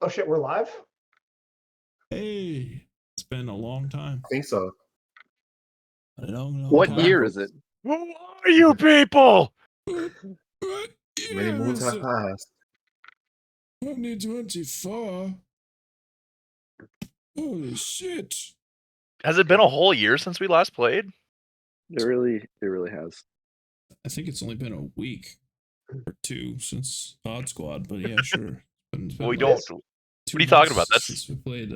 Oh shit, we're live? Hey, it's been a long time. I think so. A long What time. year is it? Who are you people? What Many year moons is have it? passed. 2024. Holy shit. Has it been a whole year since we last played? It really has. I think it's only been a week or two since Odd Squad, but yeah, sure. It's been We like don't. 2 What are you talking months about? since we played.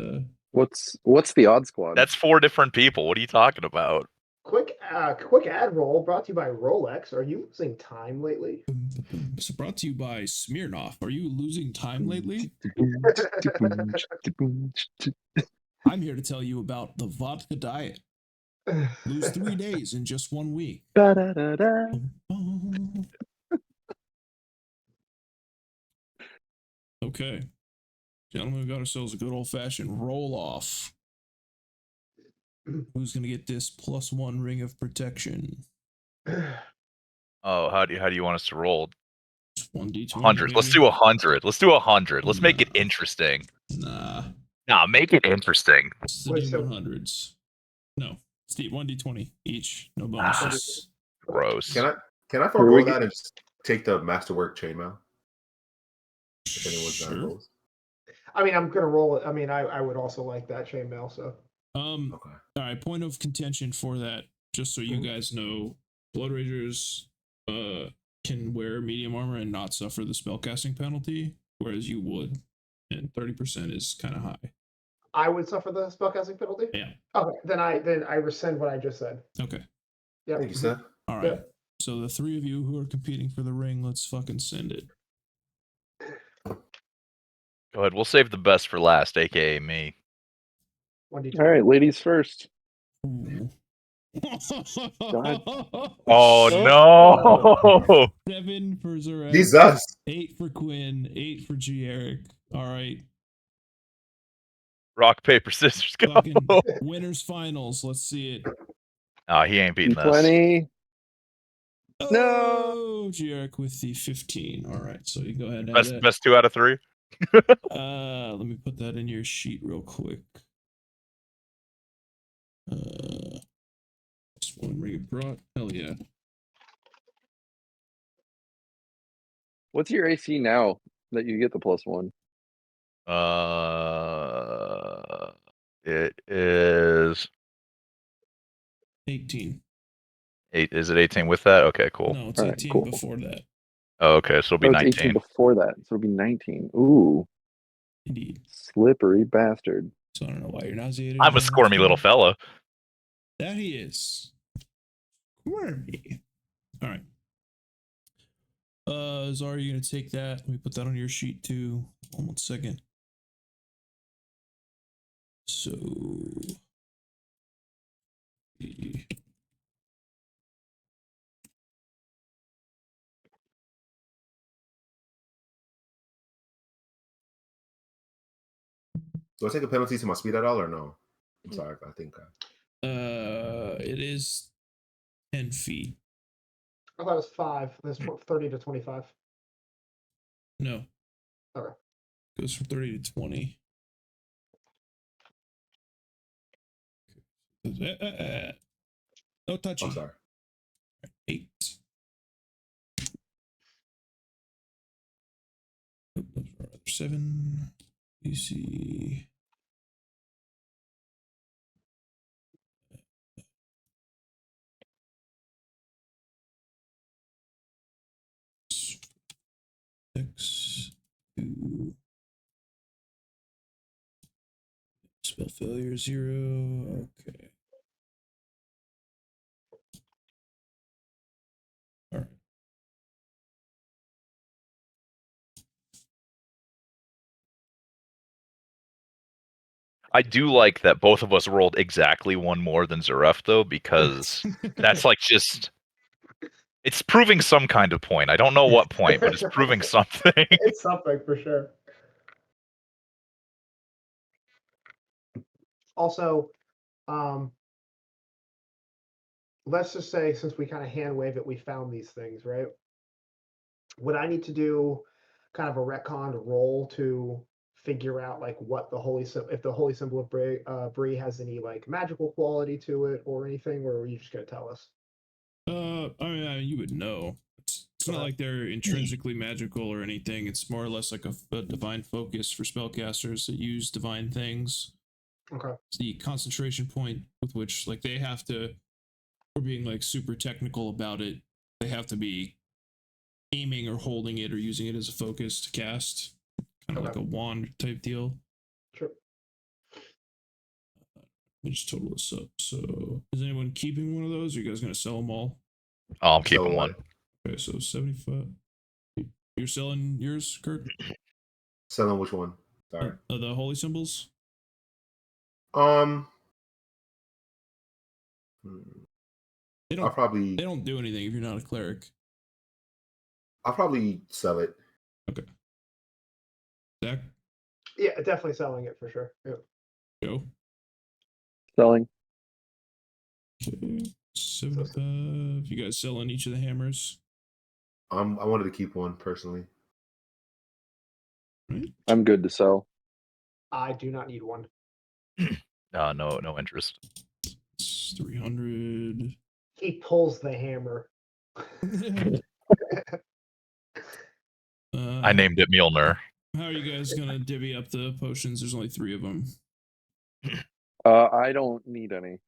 What's the Odd Squad? That's 4 different people. What are you talking about? Quick ad roll brought to you by Rolex. Are you losing time lately? It's brought to you by Smirnoff. Are you losing time lately? I'm here to tell you about the vodka diet. Lose 3 days in just 1 week. Da-da-da-da. Okay. Gentlemen, we got ourselves a good old-fashioned roll-off. Who's going to get this +1 ring of protection? Oh, how do you want us to roll? 1d20. 100. Let's do 100. Let's do 100. Let's make it Nah. interesting. Nah. Nah, make it interesting. It's the Wait, so- D100s. No. It's the 1d20 each. No bonuses. Gross. Can I Where forego we that and just take the masterwork chainmail? If anyone's down Sure. those. I mean, I'm gonna roll it. I mean, I would also like that chainmail. So Okay. All right, point of contention for that, just so you guys know, Bloodragers can wear medium armor and not suffer the spellcasting penalty, whereas you would, and 30% is kind of high. I would suffer the spellcasting penalty. Yeah. Okay, then I rescind what I just said. Okay. Yeah. Thank you, sir. All right. Yeah. So the 3 of you who are competing for the ring, let's fucking send it. Go ahead. We'll save the best for last, aka me. 1d20. All right, ladies first. Ooh. Oh no! 7 for Zuref, Jesus. 8 for Quin, 8 for G. Eric. All right. Rock, paper, scissors, go. Fucking winners finals. Let's see it. Oh, he ain't beating this. D20. No. Oh, G. Eric with the 15. All right. So you go ahead and add Best 2 out of 3. that. Let me put that in your sheet real quick. Just 1 ring of brought. Hell yeah. What's your AC now that you get the +1? It is 18. 8. Is it 18 with that? Okay, cool. No, it's All right, 18 cool. before that. Oh, okay, so it'll be Oh, it's 18 19. before that, so it'll be 19. Ooh, Indeed. slippery bastard. So I don't know why you're nauseated. I'm a squirmy little fella. That he is. Squirmy. All right. Azar, you gonna take that? Let me put that on your sheet too. 1 second. So Do I take a penalty to my speed at all or no? I'm sorry. I think. it is 10 feet. I thought it was 5. That's 30 to 25. No. Okay. Goes from 30 to 20. No touchy. I'm sorry. 8. Oh, those are other 7. DC. Six, 2. Spell failure 0. Okay. All right. I do like that both of us rolled exactly 1 more than Zuref, though, because that's like just... It's proving some kind of point. I don't know what point, but it's proving something. It's something for sure. Also, let's just say since we kind of hand wave it, we found these things, right? Would I need to do kind of a retconned roll to figure out like what the if the holy symbol of Bree has any like magical quality to it or anything, or are you just gonna tell us? I mean, you would know. It's not Okay. like they're intrinsically magical or anything. It's more or less like a divine focus for spellcasters that use divine things. Okay. It's the concentration point with which, like, they have to, for being like super technical about it, they have to be aiming or holding it or using it as a focus to cast, kind of Okay. like a wand type deal. Sure. Let me just total this up. So, is anyone keeping one of those? Or are you guys gonna sell them all? Oh, I'm keeping So, one. Okay, so 75. You're selling yours, Kurt? Selling which one? Sorry. The holy symbols? Hmm, They I'll they don't do anything if you're not a cleric. probably sell it. Okay. Zach? Yeah, definitely selling it for sure. Yeah. Joe? Selling. Okay. 75. You guys selling each of the hammers? I wanted to keep one personally. Right? I'm good to sell. I do not need one. No interest. It's 300. He pulls the hammer. I named it Mjolnir. How are you guys gonna divvy up the potions? There's only 3 of them. I don't need any.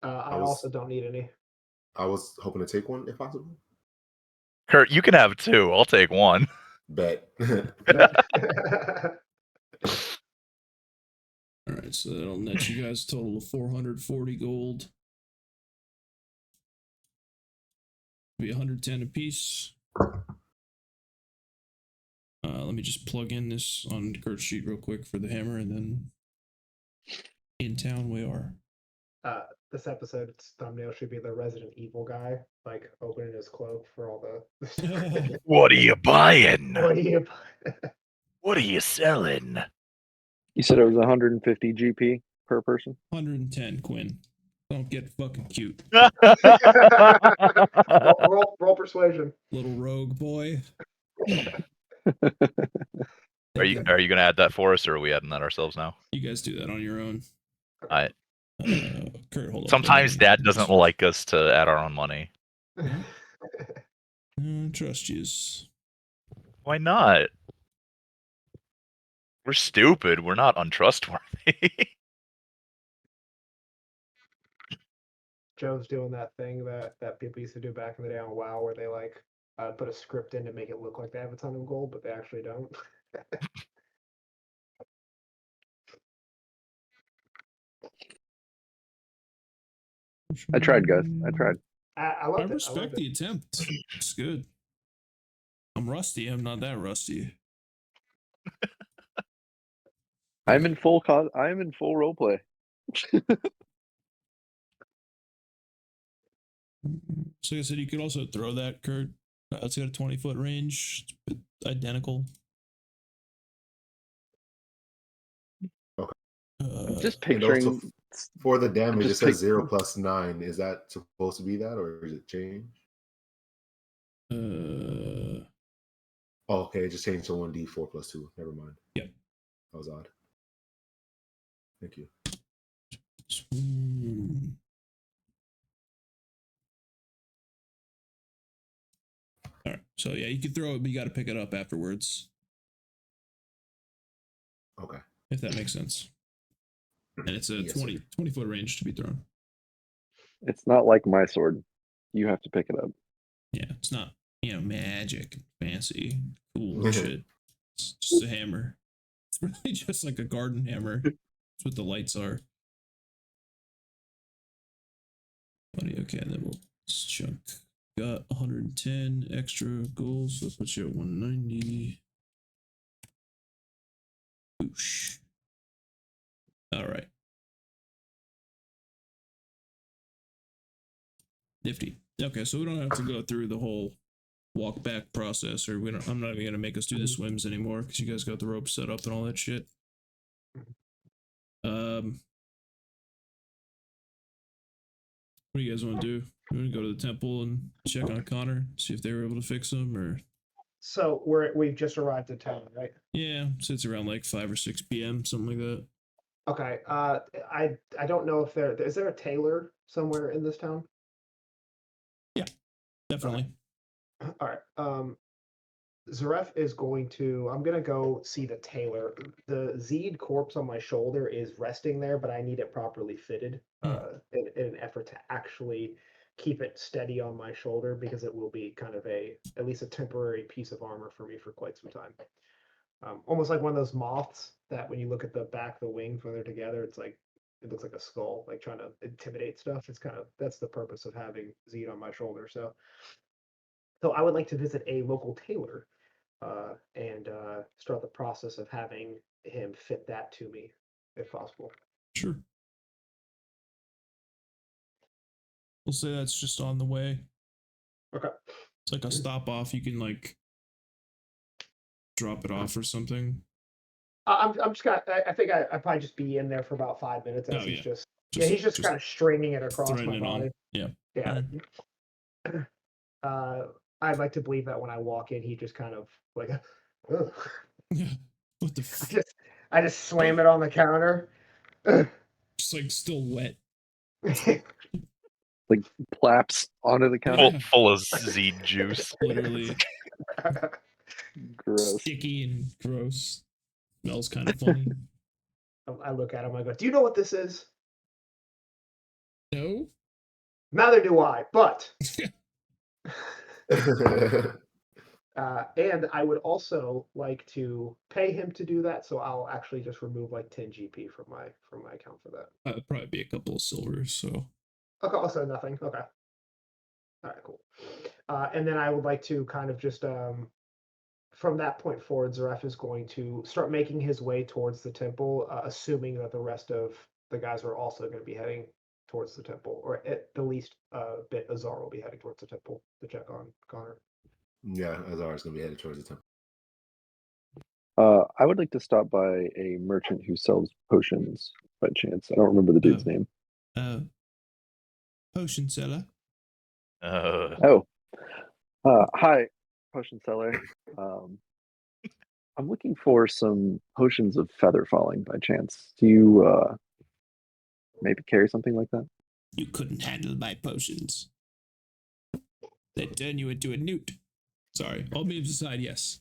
I also don't need any. I was hoping to take one if possible. Kurt, you can have 2. I'll take 1. Bet. All right, so that'll net you guys a total of 440 gold. Be 110 apiece. Let me just plug in this on Kurt's sheet real quick for the hammer, and then in town we are. This episode's thumbnail should be the Resident Evil guy, like opening his cloak for all the. What are you buying? What do you? What are you selling? You said it was 150 GP per person. 110, Quin. Don't get fucking cute. roll persuasion. Little rogue boy. Are you gonna add that for us, or are we adding that ourselves now? You guys do that on your own. Kurt, hold on. Sometimes Dad doesn't like us to add our own money. Trust yous. Why not? We're stupid. We're not untrustworthy. Joe's doing that thing that people used to do back in the day on WoW, where they like put a script in to make it look like they have a ton of gold, but they actually don't. I tried, guys. I tried. I loved it. respect the attempt. It's good. I'm rusty. I'm not that rusty. I'm in full roleplay. So like I said, you could also throw that, Kurt. It's got a 20-foot range. It's identical. Okay. Just And also picturing. for the damage, it just says 0 + 9. Is that supposed to be that, or is it change? Oh, okay, it just changed to 1d4 + 2. Never mind. Yeah. That was odd. Thank you. All right. So yeah, you can throw it, but you got to pick it up afterwards. Okay. If that makes sense. And it's a Yes, 20-foot range to be thrown. It's not like my sword. You have to pick it up. Yeah, it's not, magic, fancy, cool shit. It's just a hammer. It's really just like a garden hammer. That's what the lights are. Funny, okay, then we'll chunk. Got 110 extra gold, so that puts you at 190. Whoosh. All right. Nifty. Okay, so we don't have to go through the whole walk back process, or I'm not even gonna make us do the swims anymore because you guys got the rope set up and all that shit. What do you guys want to do? You want to go to the temple and check on Khonnir, see if they were able to fix him, or So we've just arrived in town, right? Yeah, so it's around like 5 or 6 p.m., something like that. Okay. I don't know if is there a tailor somewhere in this town? Definitely. All right. Zuref is going to. I'm gonna go see the tailor. The Zed corpse on my shoulder is resting there, but I need it properly fitted. In an effort to actually keep it steady on my shoulder because it will be kind of at least a temporary piece of armor for me for quite some time. Almost like one of those moths that when you look at the back of the wings when they're together, it's like it looks like a skull, like trying to intimidate stuff. It's kind of that's the purpose of having Zed on my shoulder. So I would like to visit a local tailor and start the process of having him fit that to me, if possible. Sure. We'll say that's just on the way. Okay. It's like a stop off. You can like drop it off or something. I'm just gonna. I think I probably just be in there for about 5 minutes as he's just he's just kind of stringing it across my body. Yeah. Yeah. I'd like to believe that when I walk in, he just kind of like, ugh. Yeah. What the? I just slam it on the counter. Just like still wet. Like plaps onto the counter. Full of Z juice. Literally. Gross. Sticky and gross. Smells kind of funny. I look at him. I go, "Do you know what this is?" No. Neither do I. But. And I would also like to pay him to do that, so I'll actually just remove like 10 GP from my account for that. That'd probably be a couple of silvers. So. Okay, also nothing. Okay. All right, cool. And then I would like to kind of just from that point forward, Zuref is going to start making his way towards the temple, assuming that the rest of the guys are also going to be heading towards the temple, or at the least bit Azar will be heading towards the temple to check on Khonnir. Yeah, Azar is going to be headed towards the temple. I would like to stop by a merchant who sells potions by chance. I don't remember the dude's name. Potion seller. Hi, potion seller. I'm looking for some potions of feather falling by chance. Do you maybe carry something like that? You couldn't handle my potions. They'd turn you into a newt. Sorry, all memes aside, yes.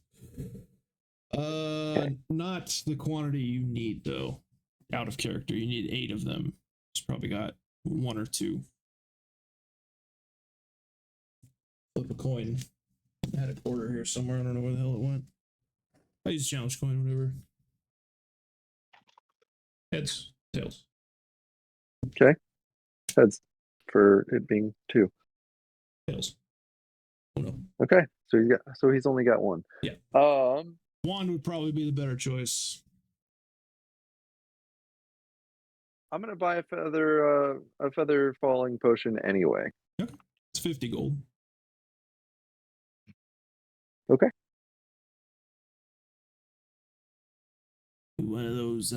Okay. Not the quantity you need though. Out of character, you need 8 of them. It's probably got 1 or 2. Flip a coin. I had a quarter here somewhere. I don't know where the hell it went. I use challenge coin, whatever. Heads, tails. Okay. Heads for it being 2. Tails. Oh no. Okay. So he's only got 1. Yeah. Wand would probably be the better choice. I'm gonna buy a feather falling potion anyway. Okay. It's 50 gold. Okay. One of those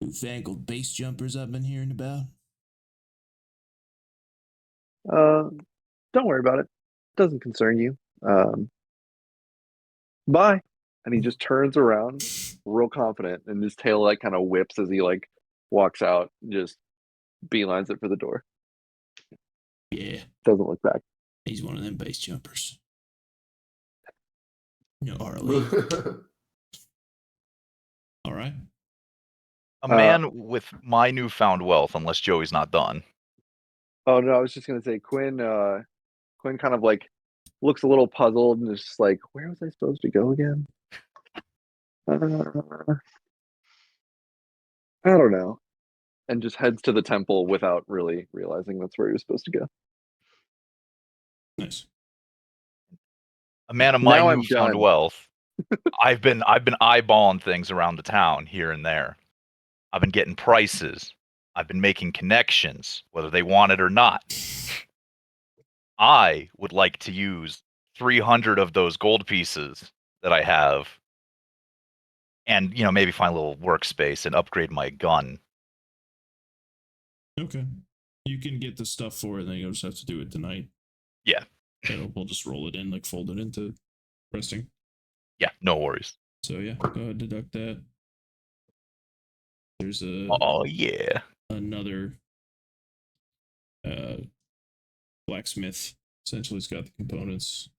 newfangled base jumpers I've been hearing about. Don't worry about it. Doesn't concern you. Bye. And he just turns around, real confident, and his tail like kind of whips as he like walks out and just beelines it for the door. Yeah. Doesn't look back. He's one of them base jumpers. You know, Arlie. All right. A man with my newfound wealth, unless Joey's not done. Oh no, I was just gonna say Quin kind of like looks a little puzzled and is just like, where was I supposed to go again? I don't know. And just heads to the temple without really realizing that's where he was supposed to go. Nice. A man of my Now I'm newfound done. wealth. I've been eyeballing things around the town here and there. I've been getting prices. I've been making connections, whether they want it or not. I would like to use 300 of those gold pieces that I have, and maybe find a little workspace and upgrade my gun. Okay. You can get the stuff for it, then you'll just have to do it tonight. Yeah. We'll just roll it in, like fold it into resting. Yeah, no worries. So yeah, go ahead, deduct that. There's Oh yeah. another blacksmith. Essentially, it's got the components.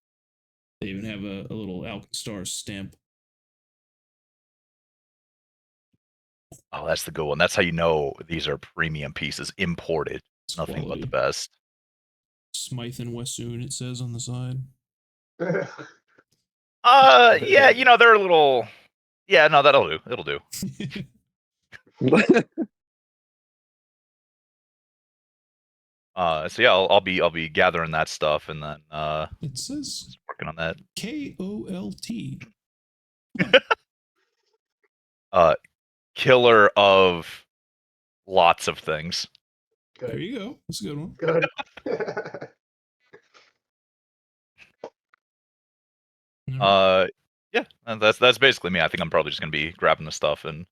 They even have a little Alkenstar stamp. Oh, that's the good one. That's how you know these are premium pieces, imported. It's Nothing but quality. the best. Smythe and Wessoon, it says on the side. Yeah, you know, they're a little. Yeah, no, that'll do. It'll do. So yeah, I'll be gathering that stuff and then It says working on that. KOLT. Killer of lots of things. There Good. you go. That's a good one. Good. Yeah, and that's basically me. I think I'm probably just gonna be grabbing the stuff and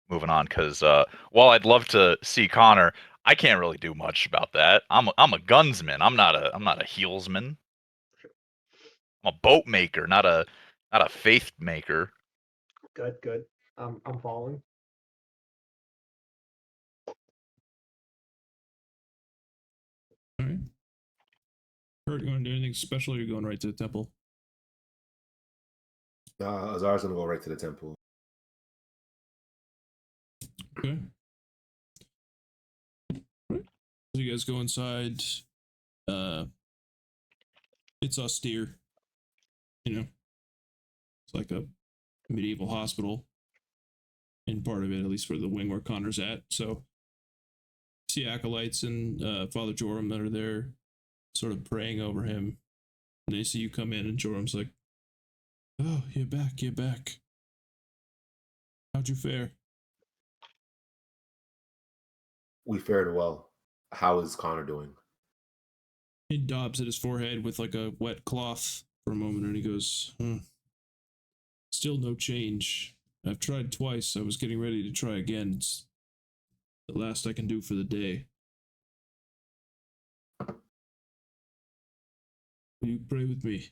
moving on because while I'd love to see Khonnir, I can't really do much about that. I'm a gunsman. I'm not a healsman. I'm a boat maker, not a faith maker. Good. Good. I'm following. All right. Kurt, you want to do anything special? Or you're going right to the temple. Azar's gonna go right to the temple. Okay. Right. So you guys go inside. It's austere. You know, it's like a medieval hospital. In part of it, at least for the wing where Khonnir's at. So, see acolytes and Father Joram that are there, sort of praying over him. And they see you come in, and Joram's like, "Oh, you're back. You're back. How'd you fare?" We fared well. How is Khonnir doing? He daubs at his forehead with like a wet cloth for a moment, and he goes, "Still no change. I've tried twice. I was getting ready to try again. It's the last I can do for the day. Will you pray with me?"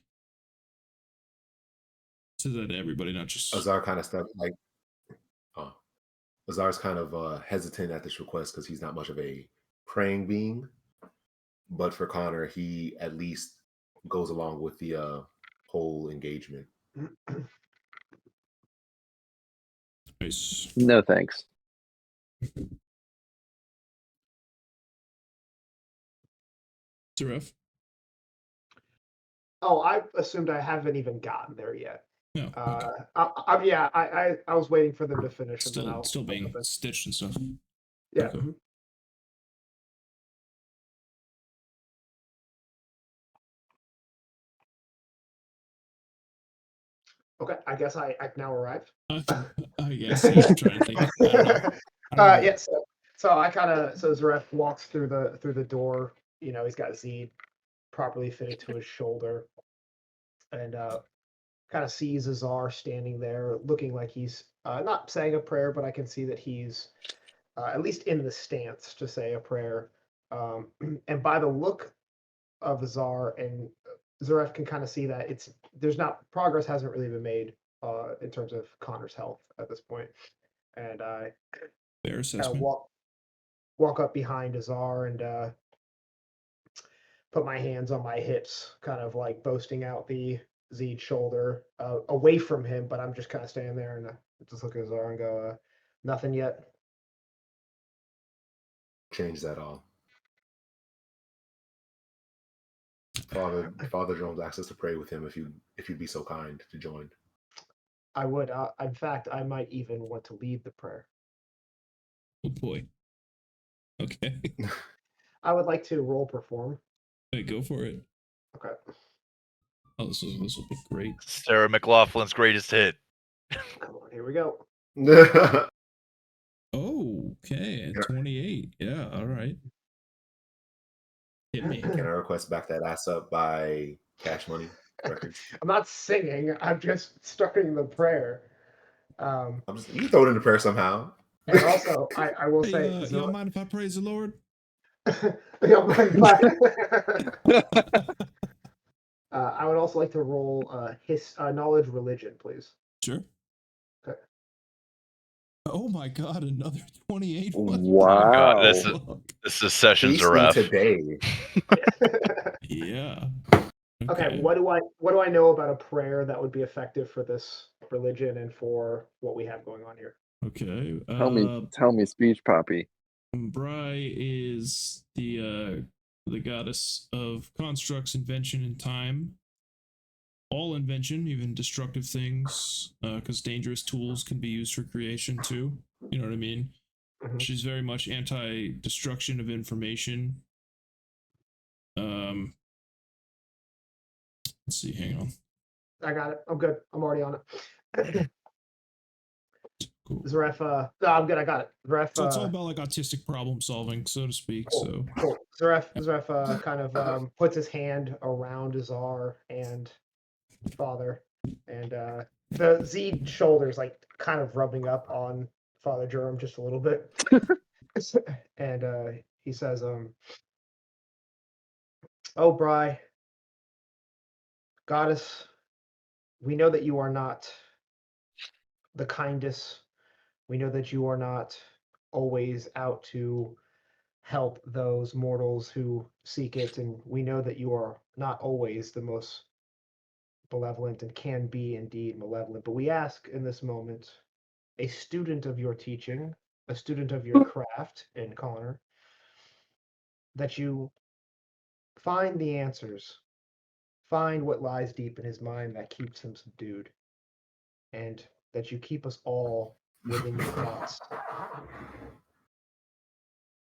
Says that to everybody, not just Azar kind of stepped like. Azar's kind of hesitant at this request because he's not much of a praying being. But for Khonnir, he at least goes along with the whole engagement. nice. No thanks. Zuref? Oh, I assumed I haven't even gotten there yet. No. Okay. I was waiting for them to finish. And then Still being stitched and stuff. Yeah. Okay. Mhm. Okay, I guess I now arrived. I guess. Yeah, I'm trying to think. I don't know. Yeah. So I kind of Zuref walks through the door. You know, he's got Zed properly fitted to his shoulder, and kind of sees Azar standing there, looking like he's not saying a prayer, but I can see that he's at least in the stance to say a prayer. And by the look of Azar, and Zuref can kind of see that progress hasn't really been made in terms of Khonnir's health at this point. And I Fair kind of assessment. walk up behind Azar and put my hands on my hips, kind of like boasting out the Zed shoulder away from him, but I'm just kind of standing there and just look at Azar and go, nothing yet. Change that all. Father Jones asked us to pray with him if you'd be so kind to join. I would. In fact, I might even want to lead the prayer. Oh boy. Okay. I would like to roll perform. Hey, go for it. Okay. Oh, this will be great. Sarah McLaughlin's greatest hit. Come on, here we go. Oh, okay. 28. Yeah, all right. Hit me. Can I request back that ass up by Cash Money Records? I'm not singing. I'm just starting the prayer. You can throw it in the prayer somehow. And also, I will say, you don't mind if I praise the Lord? You don't mind if I would also like to roll his knowledge religion, please. Sure. Okay. Oh my god, another 28. Oh god, this is Fuck? this is session Feasting Zuref. today. Yeah. Okay, what do I know about a prayer that would be effective for this religion and for what we have going on here? Okay. Tell me, speech poppy. Bry is the goddess of constructs, invention, and time. All invention, even destructive things, because dangerous tools can be used for creation too. You know what I mean? Mhm. She's very much anti-destruction of information. Let's see. Hang on. I got it. I'm good. I'm already on it. Cool. Zuref, no, I'm good. I got it. Zuref, So it's all about like autistic problem solving, so to speak. So cool. Zuref kind of puts his hand around Azar and Father, and the Z shoulders like kind of rubbing up on Father Jerome just a little bit, and he says, "Oh, Bry, Goddess, we know that you are not the kindest. We know that you are not always out to help those mortals who seek it, and we know that you are not always the most benevolent and can be indeed malevolent. But we ask in this moment, a student of your teaching, a student of your craft in Khonnir, that you find the answers, find what lies deep in his mind that keeps him subdued, and that you keep us all within your thoughts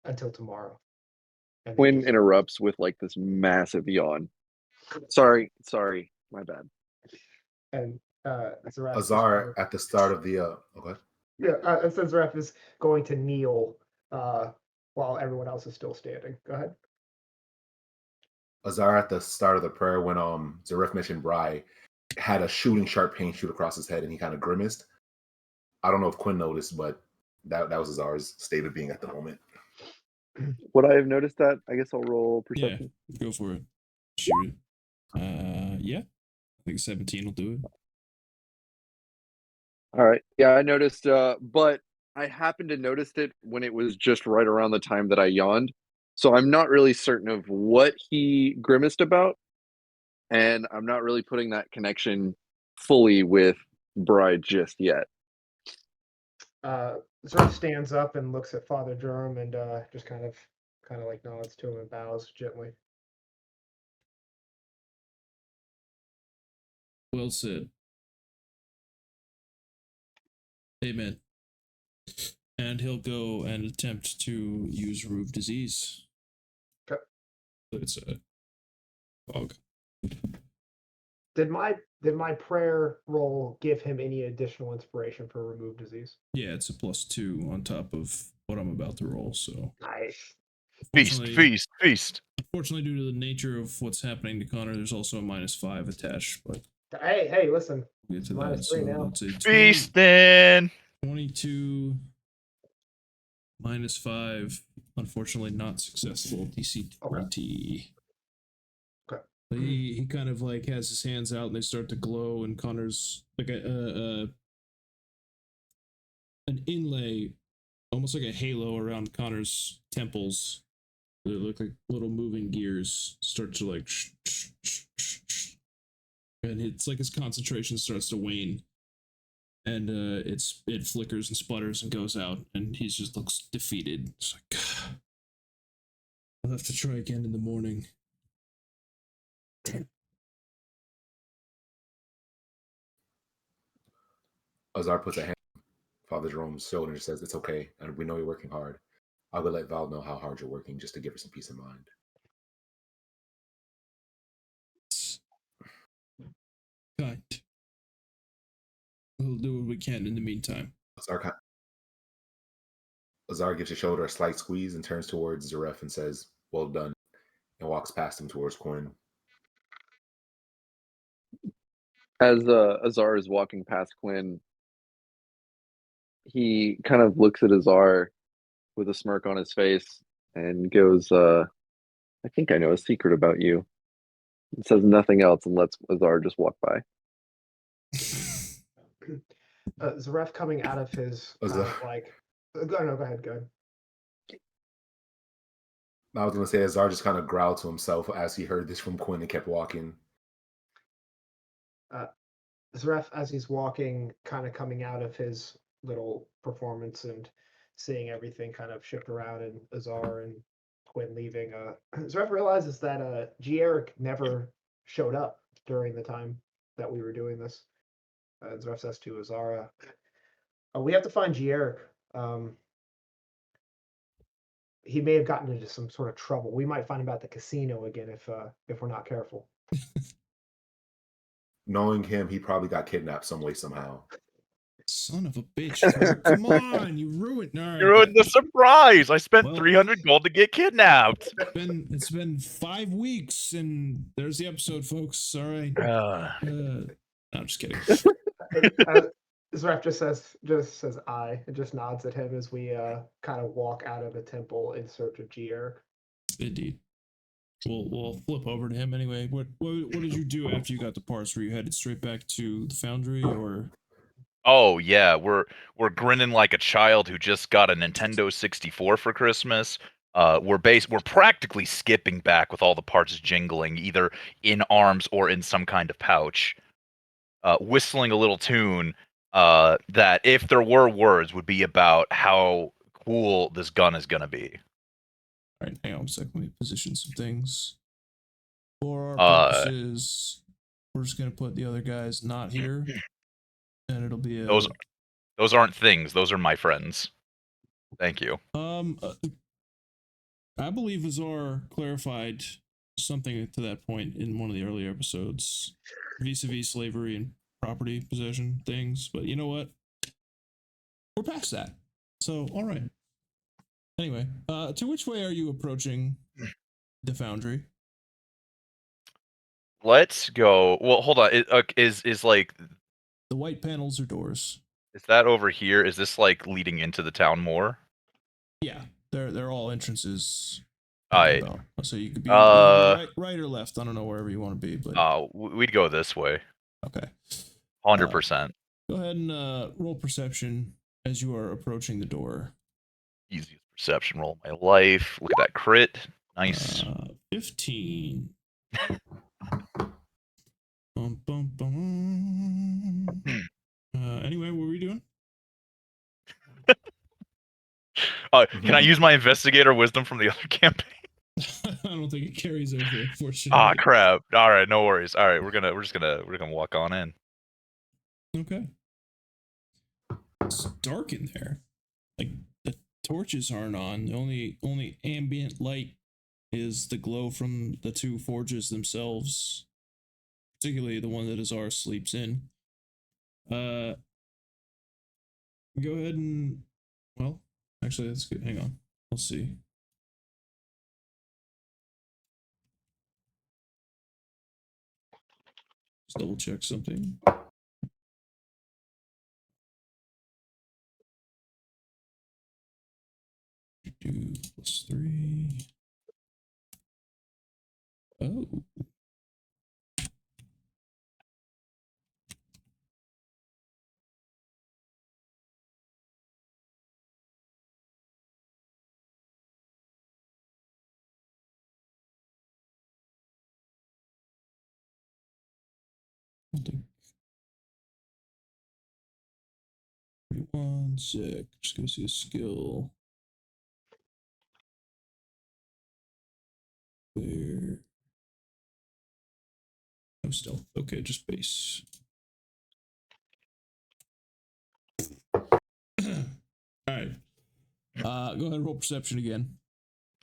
until tomorrow." And they Quinn just- interrupts with like this massive yawn. Sorry, my bad. and Zuref Azar at the start of the okay. and so Zuref is going to kneel while everyone else is still standing. Go ahead. Azar at the start of the prayer when Zuref mentioned Bry had a shooting sharp pain shoot across his head and he kind of grimaced. I don't know if Quinn noticed, but that was Azar's state of being at the moment. Would I have noticed that? I guess I'll roll perception. yeah, go for it. Shoot it. Yeah. I think 17 will do it. All right. Yeah, I noticed, but I happened to notice it when it was just right around the time that I yawned. So I'm not really certain of what he grimaced about. And I'm not really putting that connection fully with Bride just yet. Zuref stands up and looks at Father Jerome and just kind of like nods to him and bows gently. Well said. Amen. And he'll go and attempt to use Remove Disease. Okay. It's a fog. Did my prayer roll give him any additional inspiration for Remove Disease? Yeah, it's a +2 on top of what I'm about to roll. So Nice. Feast. Unfortunately, due to the nature of what's happening to Khonnir, there's also a -5 attached. But Hey, listen. we'll get to -3 that. So now. that's a 20, Feasting. 22 -5. Unfortunately, not successful. DC 20. Okay. He kind of like has his hands out and they start to glow, and Connor's like an inlay, almost like a halo around Connor's temples. They look like little moving gears. Start to like, and it's like his concentration starts to wane, and it flickers and sputters and goes out, and he just looks defeated. It's like, I'll have to try again in the morning. Azar puts a hand on Father Jerome's shoulder and says, "It's okay, and we know you're working hard. I will let Val know how hard you're working just to give her some peace of mind." Kind. We'll do what we can in the meantime. Azar gives his shoulder a slight squeeze and turns towards Zuref and says, "Well done," and walks past him towards Quin. As Azar is walking past Quinn, he kind of looks at Azar with a smirk on his face and goes, "I think I know a secret about you." It says nothing else and lets Azar just walk by. Zuref coming out of his kind of like. Go ahead. I was gonna say Azar just kind of growled to himself as he heard this from Quin and kept walking. Zuref, as he's walking, kind of coming out of his little performance and seeing everything kind of shift around, and Azar and Quin leaving, Zuref realizes that Gieric never showed up during the time that we were doing this. Zuref says to Azara, we have to find Gieric. He may have gotten into some sort of trouble. We might find him at the casino again if we're not careful. Knowing him, he probably got kidnapped some way, somehow. Son of a bitch. Come on, you ruined the surprise. I spent 300 gold to get kidnapped. It's been 5 weeks, and there's the episode, folks. All right. No, I'm just kidding. Zuref just says I, and just nods at him as we kind of walk out of the temple in search of Gieric. Indeed. We'll flip over to him anyway. What did you do after you got the parts? Were you headed straight back to the foundry, or? Oh yeah, we're grinning like a child who just got a Nintendo 64 for Christmas. We're practically skipping back with all the parts jingling, either in arms or in some kind of pouch, whistling a little tune that, if there were words, would be about how cool this gun is gonna be. All right, hang on a second. Let me position some things. For our purposes, we're just gonna put the other guys not here, and it'll be those aren't things. Those are my friends. Thank you. I believe Azar clarified something to that point in one of the earlier episodes, vis-a-vis slavery and property possession things. But you know what? We're past that. So, all right. Anyway, to which way are you approaching the foundry? Let's go. Well, hold on. Is like the white panels or doors? Is that over here? Is this like leading into the town more? Yeah, they're all entrances. Alright. So you could be right or left. I don't know, wherever you want to be, but we'd go this way. Okay. 100%. Go ahead and roll perception as you are approaching the door. Easiest perception roll of my life. Look at that crit. Nice. 15. Bum, bum, bum. Anyway, what were we doing? Can I use my investigator wisdom from the other campaign? I don't think it carries over, unfortunately. Ah, crap. All right, no worries. All right, we're gonna walk on in. Okay. It's dark in there. Like, the torches aren't on. The only ambient light is the glow from the two forges themselves, particularly the one that Azar sleeps in. Go ahead and, well, actually, that's good. Hang on. Let's see. Just double check something. Do +3. Oh. One sec. Just gonna see a skill. There. No stealth. Okay, just base. Alright. Go ahead and roll perception again.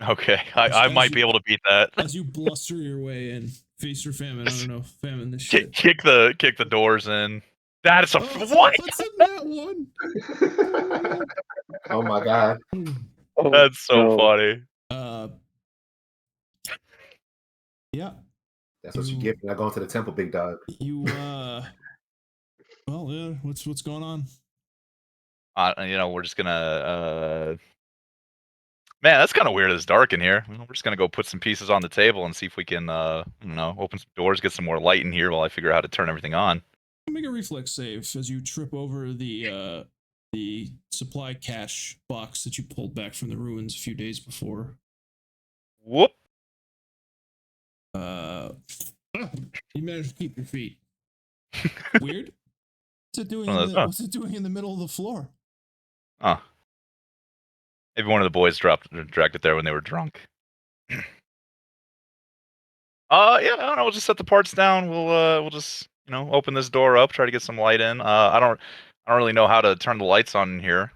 Okay, I might be able to beat that. As you bluster your way in. Feast or famine. I don't know. Famine this shit. Kick the doors in. That is a what? What's in that one? Oh my god. That's so funny. Yeah. That's what you get for not going to the temple, big dog. Well, yeah, what's going on? We're just gonna Man, that's kind of weird. It's dark in here. We're just gonna go put some pieces on the table and see if we can, open some doors, get some more light in here while I figure out how to turn everything on. Make a reflex save as you trip over the supply cache box that you pulled back from the ruins a few days before. Whoop. You managed to keep your feet. Weird. What's it doing in the middle of the floor? Huh. Maybe one of the boys dragged it there when they were drunk. Yeah, I don't know. We'll just set the parts down. We'll just open this door up, try to get some light in. I don't really know how to turn the lights on in here.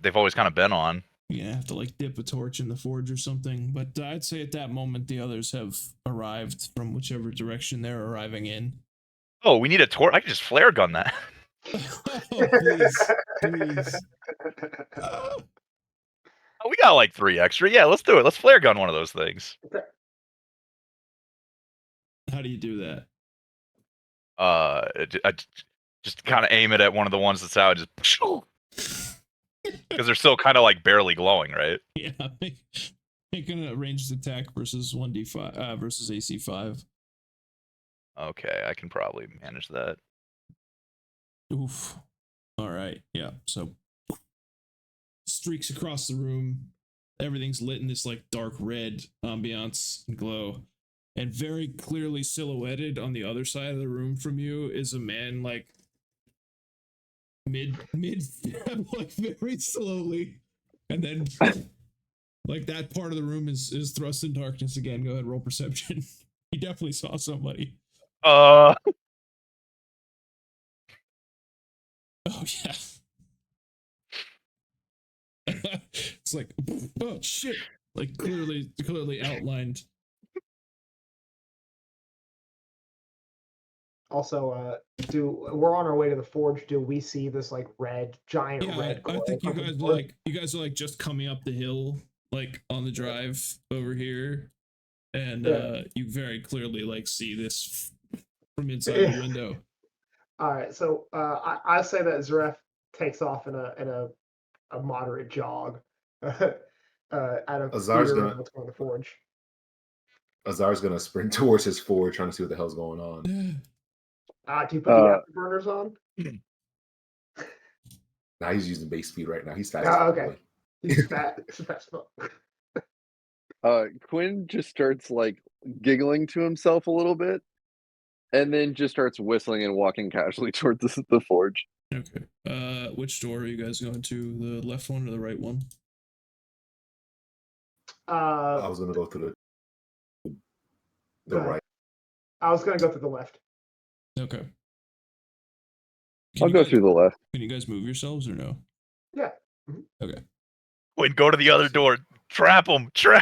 They've always kind of been on. Yeah, have to like dip a torch in the forge or something. But I'd say at that moment the others have arrived from whichever direction they're arriving in. Oh, we need a torch. I can just flare gun that. Oh, please. Oh, we got like 3 extra. Yeah, let's do it. Let's flare gun one of those things. How do you do that? I just kind of aim it at one of the ones that's out. Just because they're still kind of like barely glowing, right? Yeah, make an ranged attack versus 1d5 versus AC 5. Okay, I can probably manage that. Oof. All right. Yeah. So streaks across the room. Everything's lit in this like dark red ambiance and glow. And very clearly silhouetted on the other side of the room from you is a man like mid like very slowly. And then like that part of the room is thrust in darkness again. Go ahead, roll perception. He definitely saw somebody. Oh yeah. It's like, oh shit, like clearly outlined. Also, we're on our way to the forge. Do we see this like giant red? I think you guys are like just coming up the hill, like on the drive over here, and you very clearly like see this from inside the window. All right, so I say that Zuref takes off in a moderate jog out of Azar's fear gonna- of what's going to the forge. Azar's gonna sprint towards his forge, trying to see what the hell's going on. Do you put the afterburners on? Now he's using base speed right now. He's fast. Okay. He's fat. He's fast. Quin just starts like giggling to himself a little bit, and then just starts whistling and walking casually towards the forge. Okay. Which door are you guys going to? The left one or the right one? I was gonna go to the right. I was gonna go to the left. Okay. I'll go through the left. Can you guys move yourselves or no? Yeah. Okay. Wait, go to the other door. Trap him. I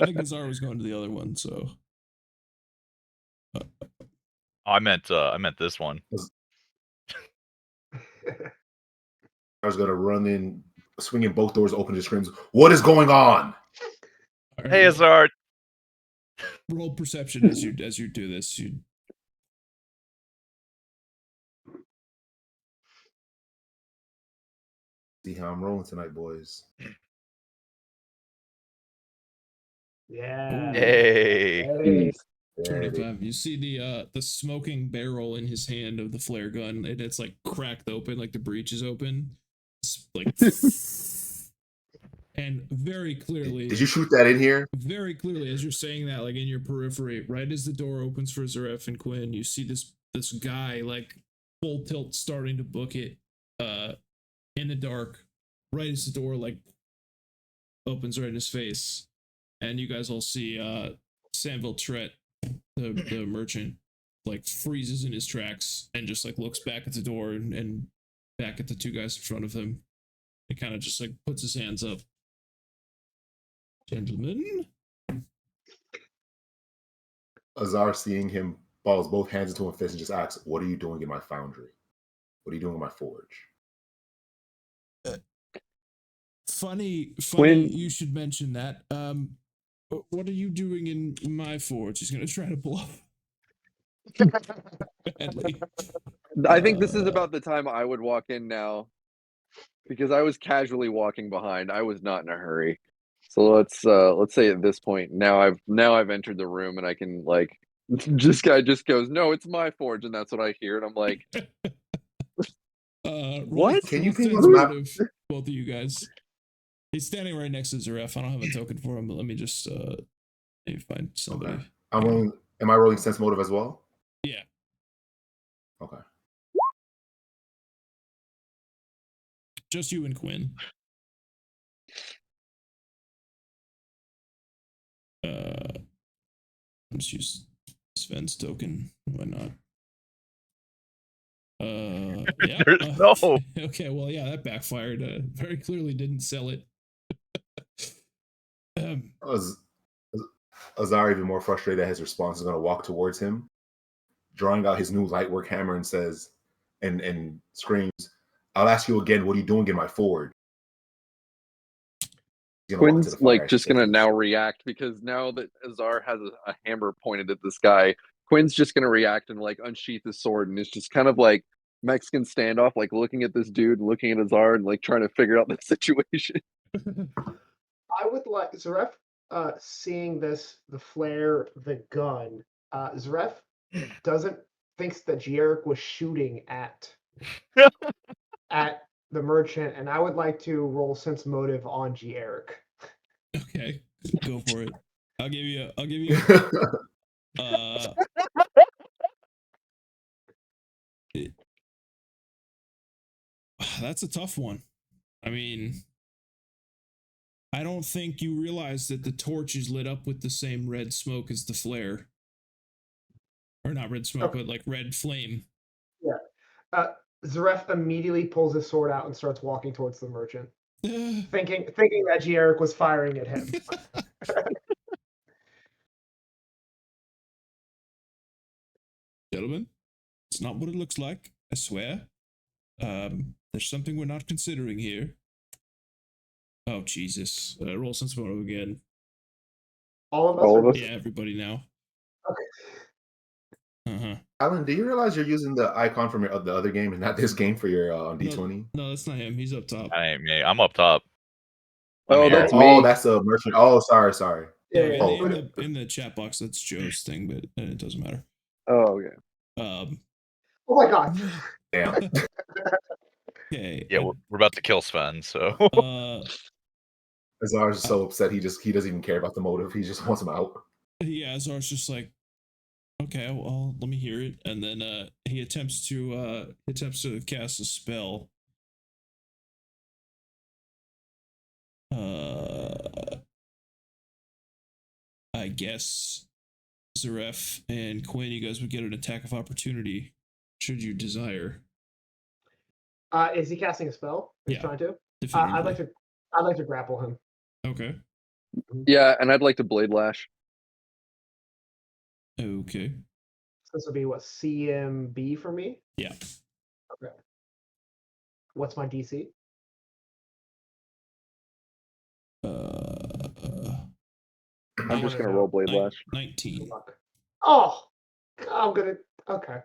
think Azar was going to the other one, so. I meant this one. I was gonna run in, swinging both doors open, just screams, "What is going on?" Right, Hey, Azar. roll perception as you do this. See how I'm rolling tonight, boys. Yeah. Hey. 25. You see the smoking barrel in his hand of the flare gun, and it's like cracked open, like the breech is open. It's like and very clearly. Did you shoot that in here? Very clearly, as you're saying that, like in your periphery, right as the door opens for Zuref and Quin, you see this guy like full tilt starting to book it in the dark, right as the door like opens right in his face. And you guys all see Sanville Tret, the merchant, like freezes in his tracks and just like looks back at the door and back at the two guys in front of him. He kind of just like puts his hands up. Gentlemen. Azar, seeing him, balls both hands into a fist and just asks, "What are you doing in my foundry? What are you doing in my forge?" Funny, Quin- you should mention that. What are you doing in my forge? He's gonna try to pull up. Badly. I think this is about the time I would walk in now. because I was casually walking behind. I was not in a hurry. So let's say at this point now I've entered the room and I can like this guy just goes, no, it's my forge, and that's what I hear, and I'm like, what? Can you ping sense on the map? motive, both of you guys? He's standing right next to Zuref. I don't have a token for him, but let me just maybe find somebody. Okay. Am I rolling sense motive as well? Yeah. Okay. Just you and Quin. Let's use Sven's token. Why not? Yeah. There's no. Okay, well, yeah, that backfired. Very clearly didn't sell it. Azar, even more frustrated at his response, is going to walk towards him, drawing out his new lightwork hammer, and says, and screams, "I'll ask you again. What are you doing in my forge?" Quin's like just gonna now react because now that Azar has a hammer pointed at this guy, Quin's just gonna react and like unsheath his sword, and it's just kind of like Mexican standoff, like looking at this dude, looking at Azar, and like trying to figure out the situation. I would like Zuref, seeing this, the flare, the gun. Zuref thinks that Gieric was shooting at the merchant, and I would like to roll sense motive on Gieric. Okay, go for it. I'll give you. That's a tough one. I mean, I don't think you realize that the torch is lit up with the same red smoke as the flare. Or not red smoke, but like red flame. Yeah. Zuref immediately pulls his sword out and starts walking towards the merchant, thinking that Gieric was firing at him. Gentlemen, it's not what it looks like, I swear. There's something we're not considering here. Oh, Jesus. Roll sense motive again. All of us? All of us? Yeah, everybody now. Okay. Uh-huh. Alan, do you realize you're using the icon from the other game and not this game for your D20? No, that's not him. He's up top. I ain't me. I'm up top. Oh, that's me. Oh, that's a merchant. Oh, sorry. Yeah, in the chat box, that's Joe's thing, but it doesn't matter. Oh, okay. Oh my god. Damn. Okay. Yeah, we're about to kill Sven, so. Azar's so upset he doesn't even care about the motive. He just wants him out. Yeah, Azar's just like, okay, well, let me hear it, and then he attempts to cast a spell. I guess Zuref and Quin, you guys would get an attack of opportunity should you desire. Is he casting a spell? He's trying to. I'd like to grapple him. Okay. Yeah, and I'd like to blade lash. Okay. This would be what, CMB for me? Yeah. Okay. What's my DC? I'm just gonna roll blade lash. 19. Oh, I'm gonna. Okay.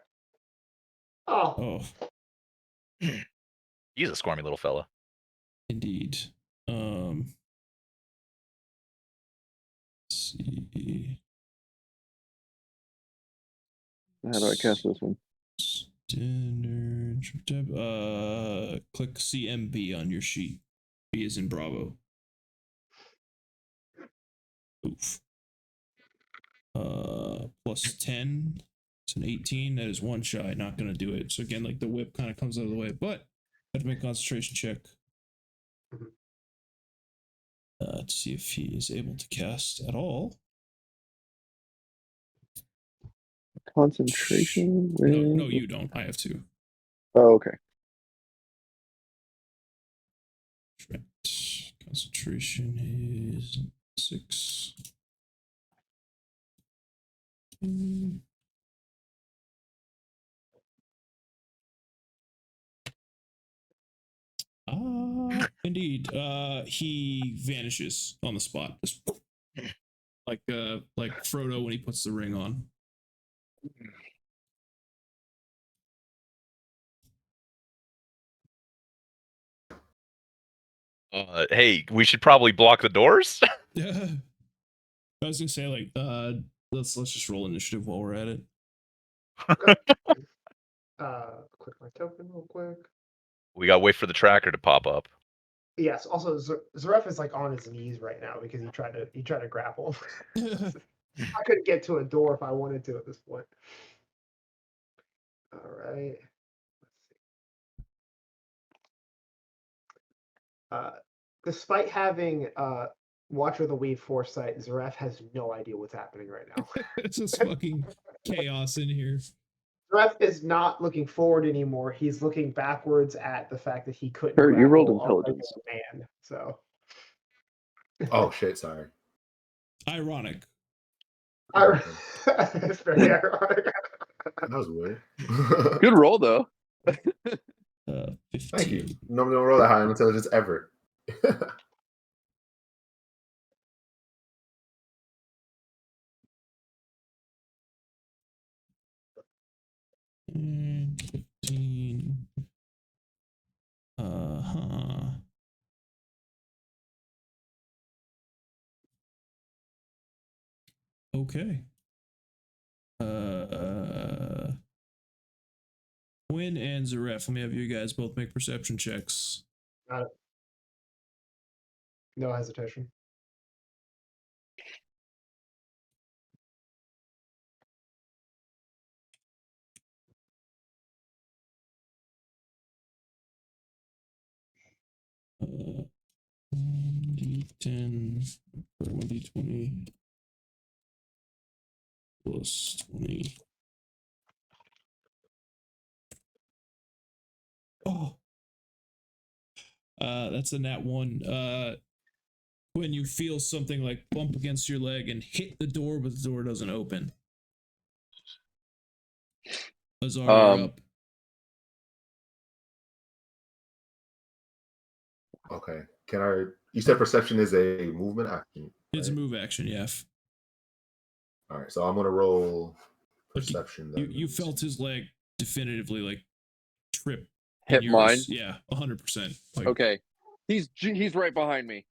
Oh. He's a squirmy little fella. Indeed. Let's see. How do I cast this one? Standard. Click CMB on your sheet. B is in Bravo. Oof. Plus 10. It's an 18. That is one shy. Not gonna do it. So again, like the whip kind of comes out of the way, but I have to make a concentration check. To see if he is able to cast at all. Concentration? No, you don't. I have to. Oh, okay. Right. Concentration is 6. Indeed. He vanishes on the spot. Just like Frodo when he puts the ring on. Hey, we should probably block the doors. Yeah. I was gonna say like let's just roll initiative while we're at it. Click my token real quick. We gotta wait for the tracker to pop up. Yes. Also, Zuref is like on his knees right now because he tried to grapple. I couldn't get to a door if I wanted to at this point. All right. Despite having Watcher of the Weed foresight, Zuref has no idea what's happening right now. It's just fucking chaos in here. Zuref is not looking forward anymore. He's looking backwards at the fact that he couldn't Kurt, you rolled grapple a intelligence. regular man. So Oh shit! Sorry. Ironic. it's very ironic. That was weird. Good roll though. 15. Thank you. Nobody will roll that high on intelligence ever. Mm, 15. Okay. Quin and Zuref, let me have you guys both make perception checks. No hesitation. Uh, 1d10 or 1d20 plus 20. Oh, that's a nat 1. When you feel something like bump against your leg and hit the door, but the door doesn't open. Azar, you're up. Okay. Can I? You said perception is a movement action. Right? It's a move action, yeah. All right. So I'm gonna roll Like perception. you felt his leg definitively like trip. Hit mine. Yeah, 100%. Like, Okay, he's right behind me,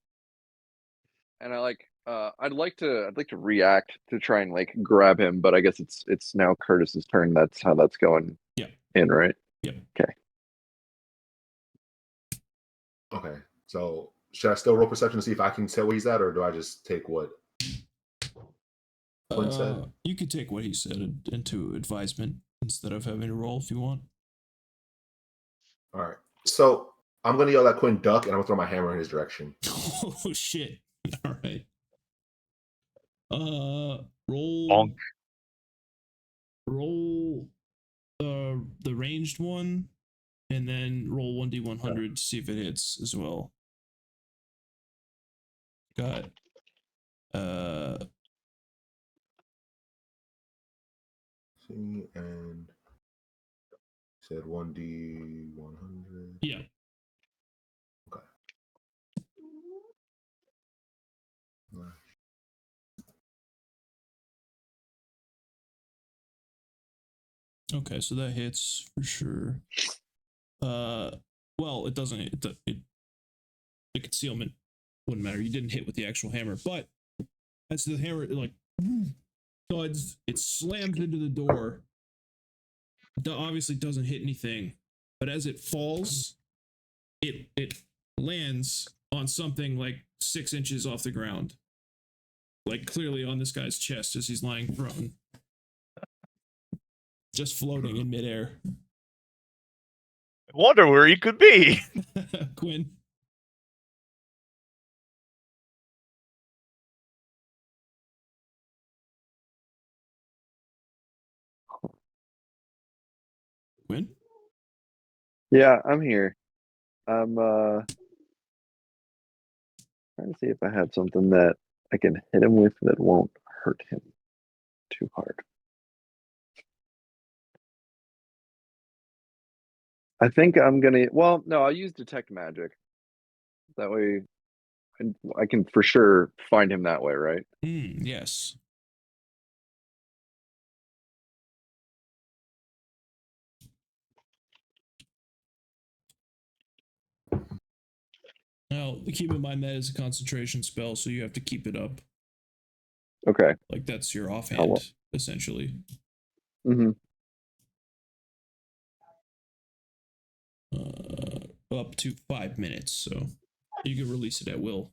and I'd like to react to try and like grab him, but I guess it's now Curtis's turn. That's how that's going. Yeah. In right. Yep. Okay. Okay. So should I still roll perception to see if I can tell where he's at, or do I just take what Quin said? You could take what he said into advisement instead of having to roll if you want. All right. So I'm gonna yell at Quin duck, and I'm gonna throw my hammer in his direction. Oh shit! All right. Roll. Bonk. Roll the ranged one, and then roll 1d100 to see if it hits as well. Got See, and said 1d100. Yeah. Okay. Nice. Okay, so that hits for sure. Well, it doesn't. The concealment wouldn't matter. You didn't hit with the actual hammer, but as the hammer like thuds, it slams into the door. It obviously doesn't hit anything, but as it falls, it lands on something like 6 inches off the ground, like clearly on this guy's chest as he's lying prone, just floating in midair. I wonder where he could be. Quin. Quin? Yeah, I'm here. I'm trying to see if I have something that I can hit him with that won't hurt him too hard. I think I'm gonna. Well, no, I'll use detect magic. That way, I can for sure find him that way, right? Yes. Now, keep in mind that is a concentration spell, so you have to keep it up. Okay. Like that's your How offhand, long? essentially. Mm-hmm. Up to 5 minutes, so you can release it at will.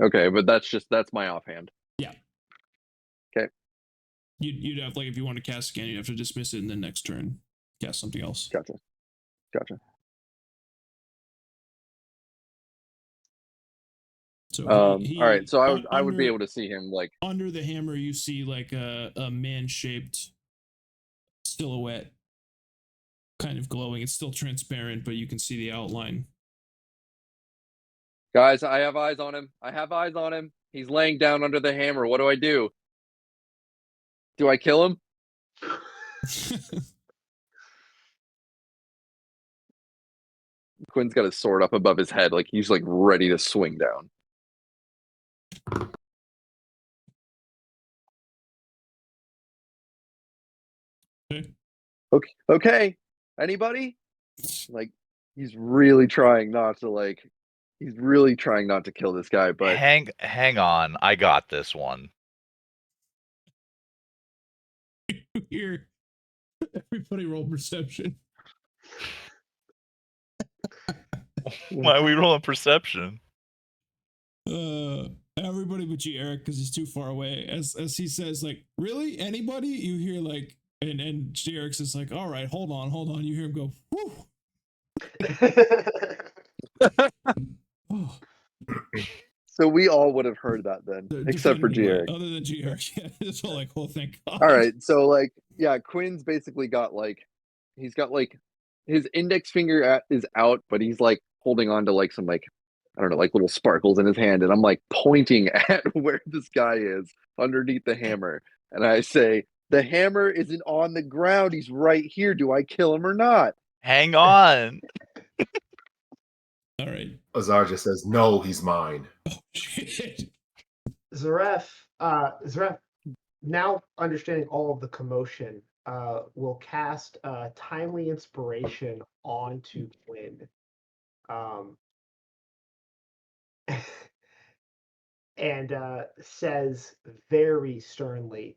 Okay, but that's my offhand. Yeah. Okay. You'd have, like, if you want to cast again, you'd have to dismiss it in the next turn. Cast something else. Gotcha. So All right. So I would be under- able to see him like under the hammer. You see like a man-shaped silhouette, kind of glowing. It's still transparent, but you can see the outline. guys. I have eyes on him. He's laying down under the hammer. What do I do? Do I kill him? Quin's got his sword up above his head, like he's like ready to swing down. Okay. Anybody? Like he's really trying not to kill this guy, but hang on, I got this one. Here, everybody roll perception. Why are we rolling perception? Everybody but you, Eric, because he's too far away. As he says, like, really? Anybody? You hear like, and Eric's is like, all right, hold on. You hear him go, whew. Oh. So we all would have heard that then, except for G-Eric. Other than G-Eric, yeah. It's all like, oh, thank God. All right, so like, yeah, Quin's basically got like, he's got like, his index finger is out, but he's like holding on to like some like, I don't know, like little sparkles in his hand, and I'm like pointing at where this guy is underneath the hammer, and I say, the hammer isn't on the ground. He's right here. Do I kill him or not? Hang on. All right. Azar just says, "No, he's mine." Oh shit. Zuref, now understanding all of the commotion, will cast timely inspiration onto Quin. And says very sternly,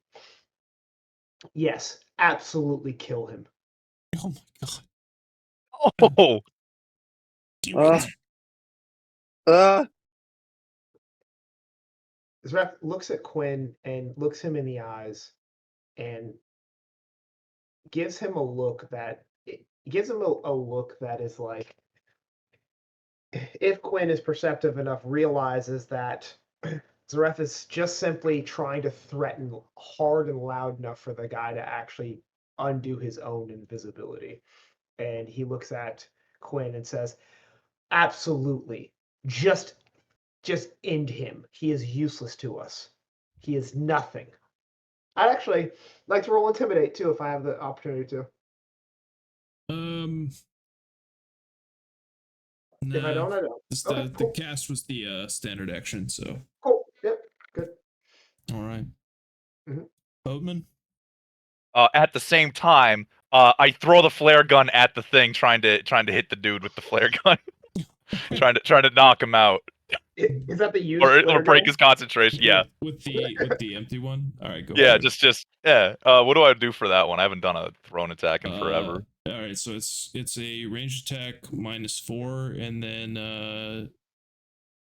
yes, absolutely kill him. Oh my God. Oh, Do it. Zuref looks at Quin and looks him in the eyes and gives him a look that is like, if Quin is perceptive enough, realizes that Zuref is just simply trying to threaten hard and loud enough for the guy to actually undo his own invisibility. And he looks at Quin and says, absolutely, just end him. He is useless to us. He is nothing. I'd actually like to roll Intimidate too if I have the opportunity to. If I don't, I don't. The cast was the standard action, so. Cool. Yep. Good. All right. Mm-hmm. Boatman? At the same time, I throw the flare gun at the thing, trying to hit the dude with the flare gun, trying to knock him out. Is that the use or break his concentration? Yeah. With the empty one. All right, go. Yeah, just yeah. What do I do for that one? I haven't done a thrown attack in forever. All right, so it's a ranged attack -4, and then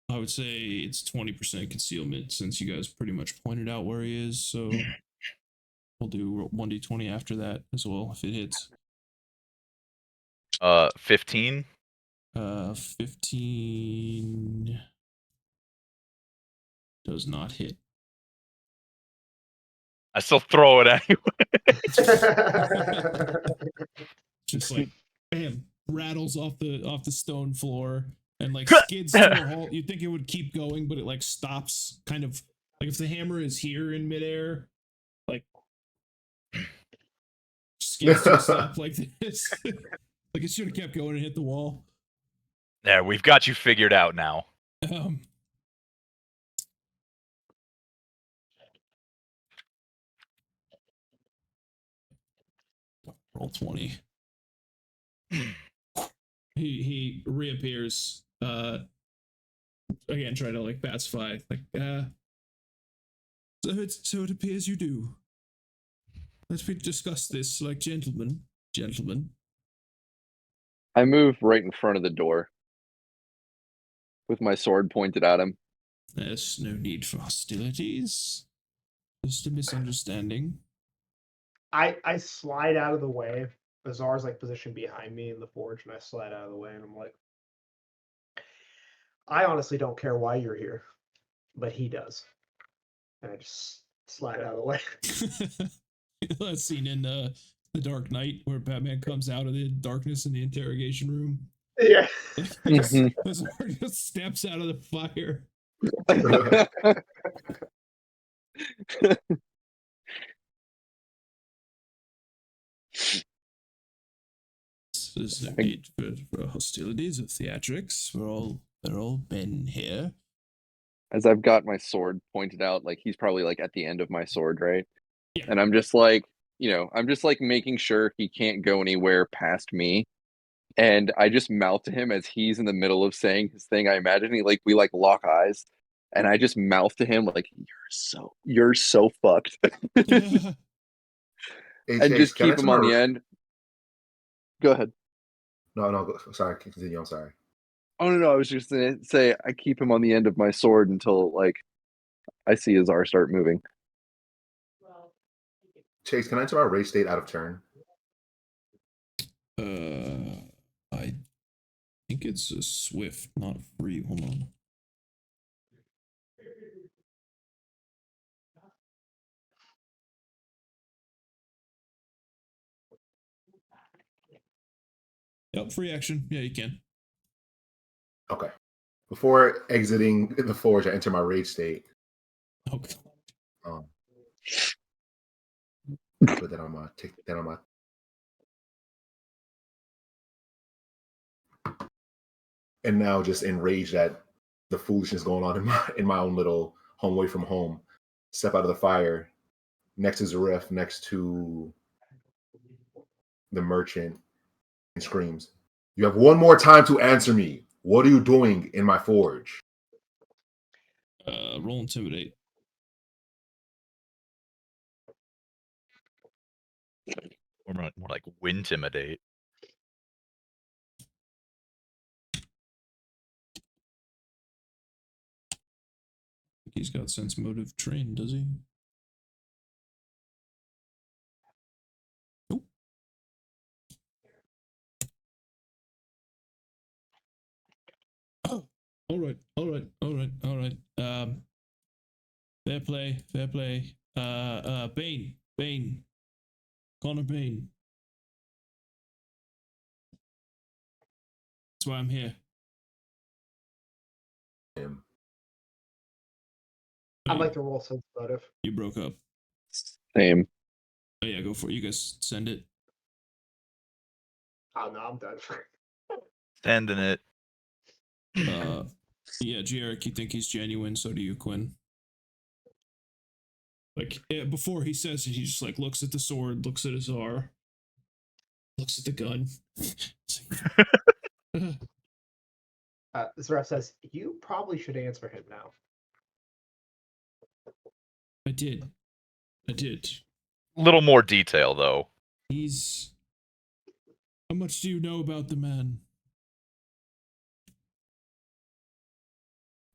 I would say it's 20% concealment since you guys pretty much pointed out where he is. So we'll do 1d20 after that as well if it hits. 15. 15 does not hit. I still throw it anyway. Just like bam, rattles off the stone floor and like skids to a halt. You'd think it would keep going, but it like stops, kind of like if the hammer is here in midair, like skids to a stop like this. Like it should have kept going and hit the wall. There, we've got you figured out now. Roll 20. He reappears Again, try to like pacify, like, so it appears you do. Let's discuss this like gentlemen. I move right in front of the door with my sword pointed at him. There's no need for hostilities. Just a misunderstanding. I slide out of the way. Azar's like positioned behind me in the forge, and I slide out of the way, and I'm like, I honestly don't care why you're here, but he does. And I just slide out of the way. That scene in The Dark Knight where Batman comes out of the darkness in the interrogation room. Yeah. Azar just steps out of the fire. There's no need for hostilities or theatrics. They're all men here. As I've got my sword pointed out, like he's probably like at the end of my sword, right? Yeah. And I'm just like, I'm just like making sure he can't go anywhere past me. And I just mouth to him as he's in the middle of saying his thing. I imagine we like lock eyes, and I just mouth to him like, "You're so fucked," Hey, and Chase, just can I keep him tomorrow- on the end. Go ahead. No, sorry, continue. I'm sorry. Oh no, I was just gonna say I keep him on the end of my sword until like I see Azar start moving. Chase, can I enter our race state out of turn? I think it's a swift, not free. Hold on. Yep, free action. Yeah, you can. Okay. Before exiting the forge, I enter my rage state. Okay. Put that on my. Take that on my. And now, just enraged at the foolishness going on in my own little home away from home, step out of the fire, next to Zuref, next to the merchant, and screams, "You have one more time to answer me. What are you doing in my forge?" Roll intimidate. Or more like wintimidate. He's got sense motive trained, does he? Nope. Oh, all right. Fair play. Bane. Khonnir Bane. That's why I'm here. I'd like to roll sense motive. You broke up. Same. Oh yeah, go for it. You guys send it. Oh no, I'm done. Sending it. Yeah, Jarek, you think he's genuine, so do you, Quin. Like, before he says it, he just like looks at the sword, looks at Azar, looks at the gun. Zuref says, you probably should answer him now. I did. Little more detail though. How much do you know about the man?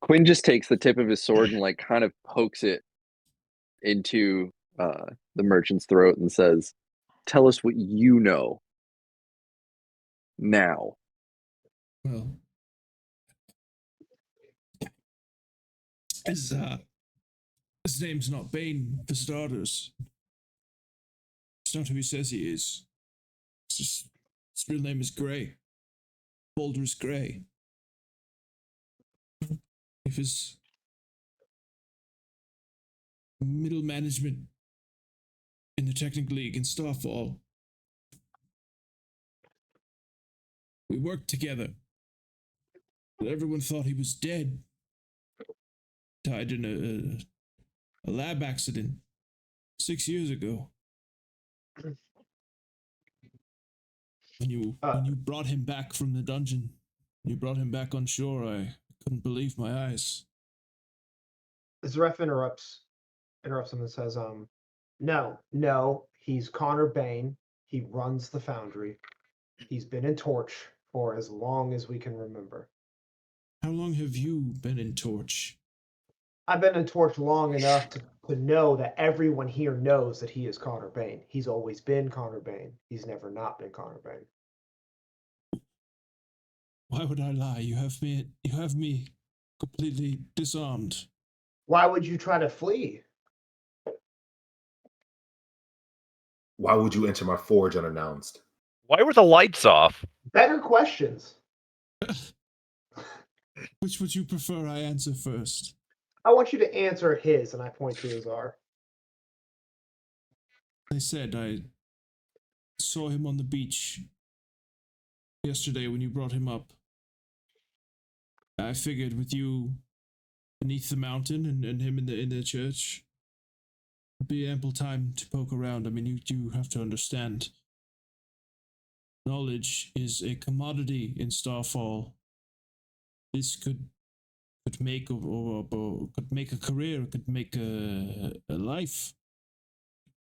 Quin just takes the tip of his sword and like kind of pokes it into the merchant's throat and says, "Tell us what you know now." Well, his name's not Bane, for starters. It's not who he says he is. It's just, his real name is Grey. Baldur's Grey. If his middle management in the Technical League in Starfall, we worked together, but everyone thought he was dead. Died in a lab accident 6 years ago. When you brought him back from the dungeon, You brought him back on shore. I couldn't believe my eyes. Zuref interrupts him and says, no, he's Connor Bane. He runs the foundry. He's been in Torch for as long as we can remember. How long have you been in Torch? I've been in Torch long enough to know that everyone here knows that he is Connor Bane. He's always been Connor Bane. He's never not been Connor Bane. Why would I lie? You have me completely disarmed. Why would you try to flee? Why would you enter my forge unannounced? Why were the lights off? Better questions. Which would you prefer I answer first? I want you to answer his, and I point to Azar. I said I saw him on the beach yesterday when you brought him up. I figured with you beneath the mountain and him in the church, it'd be ample time to poke around. I mean, you have to understand. Knowledge is a commodity in Starfall. This could make could make a career, could make a life.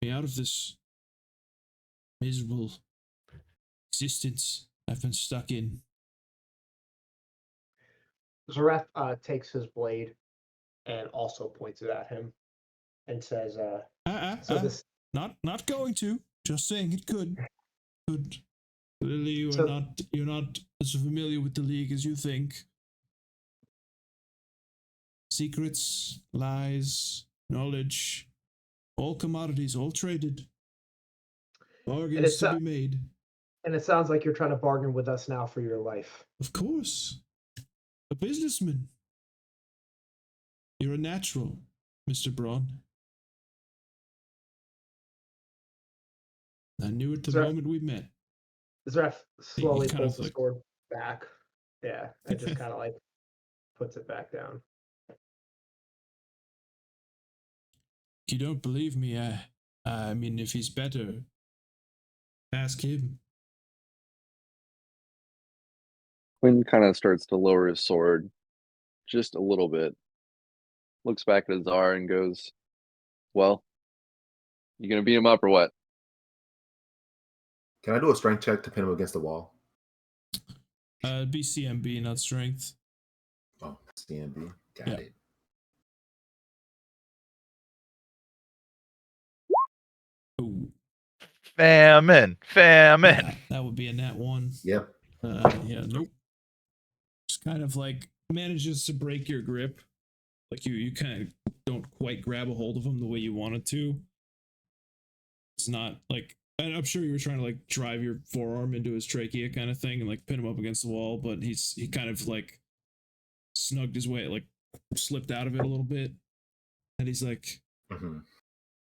Get me out of this miserable existence I've been stuck in. Zuref takes his blade and also points it at him and says, this not going to. Just saying it could. Clearly you're not as familiar with the League as you think. Secrets, lies, knowledge, all commodities, all traded. Bargains to be made. And it sounds like you're trying to bargain with us now for your life. Of course. A businessman. You're a natural, Mr. Bron. I knew it the moment we met. Zuref slowly pulls the like... sword back. Yeah, and just kind of like puts it back down. If you don't believe me, I mean, if he's better, ask him. Quin kind of starts to lower his sword just a little bit. Looks back at Azar and goes, well, you gonna beat him up or what? Can I do a strength check to pin him against the wall? Be CMB, not strength. Oh, CMB. Got it. Ooh. Famine. Yeah, that would be a nat 1. Yep. Yeah, nope. Just kind of like manages to break your grip. Like you kind of don't quite grab a hold of him the way you wanted to. It's not like, I'm sure you were trying to like drive your forearm into his trachea kind of thing and like pin him up against the wall, but he kind of like snugged his way, like slipped out of it a little bit. And he's like,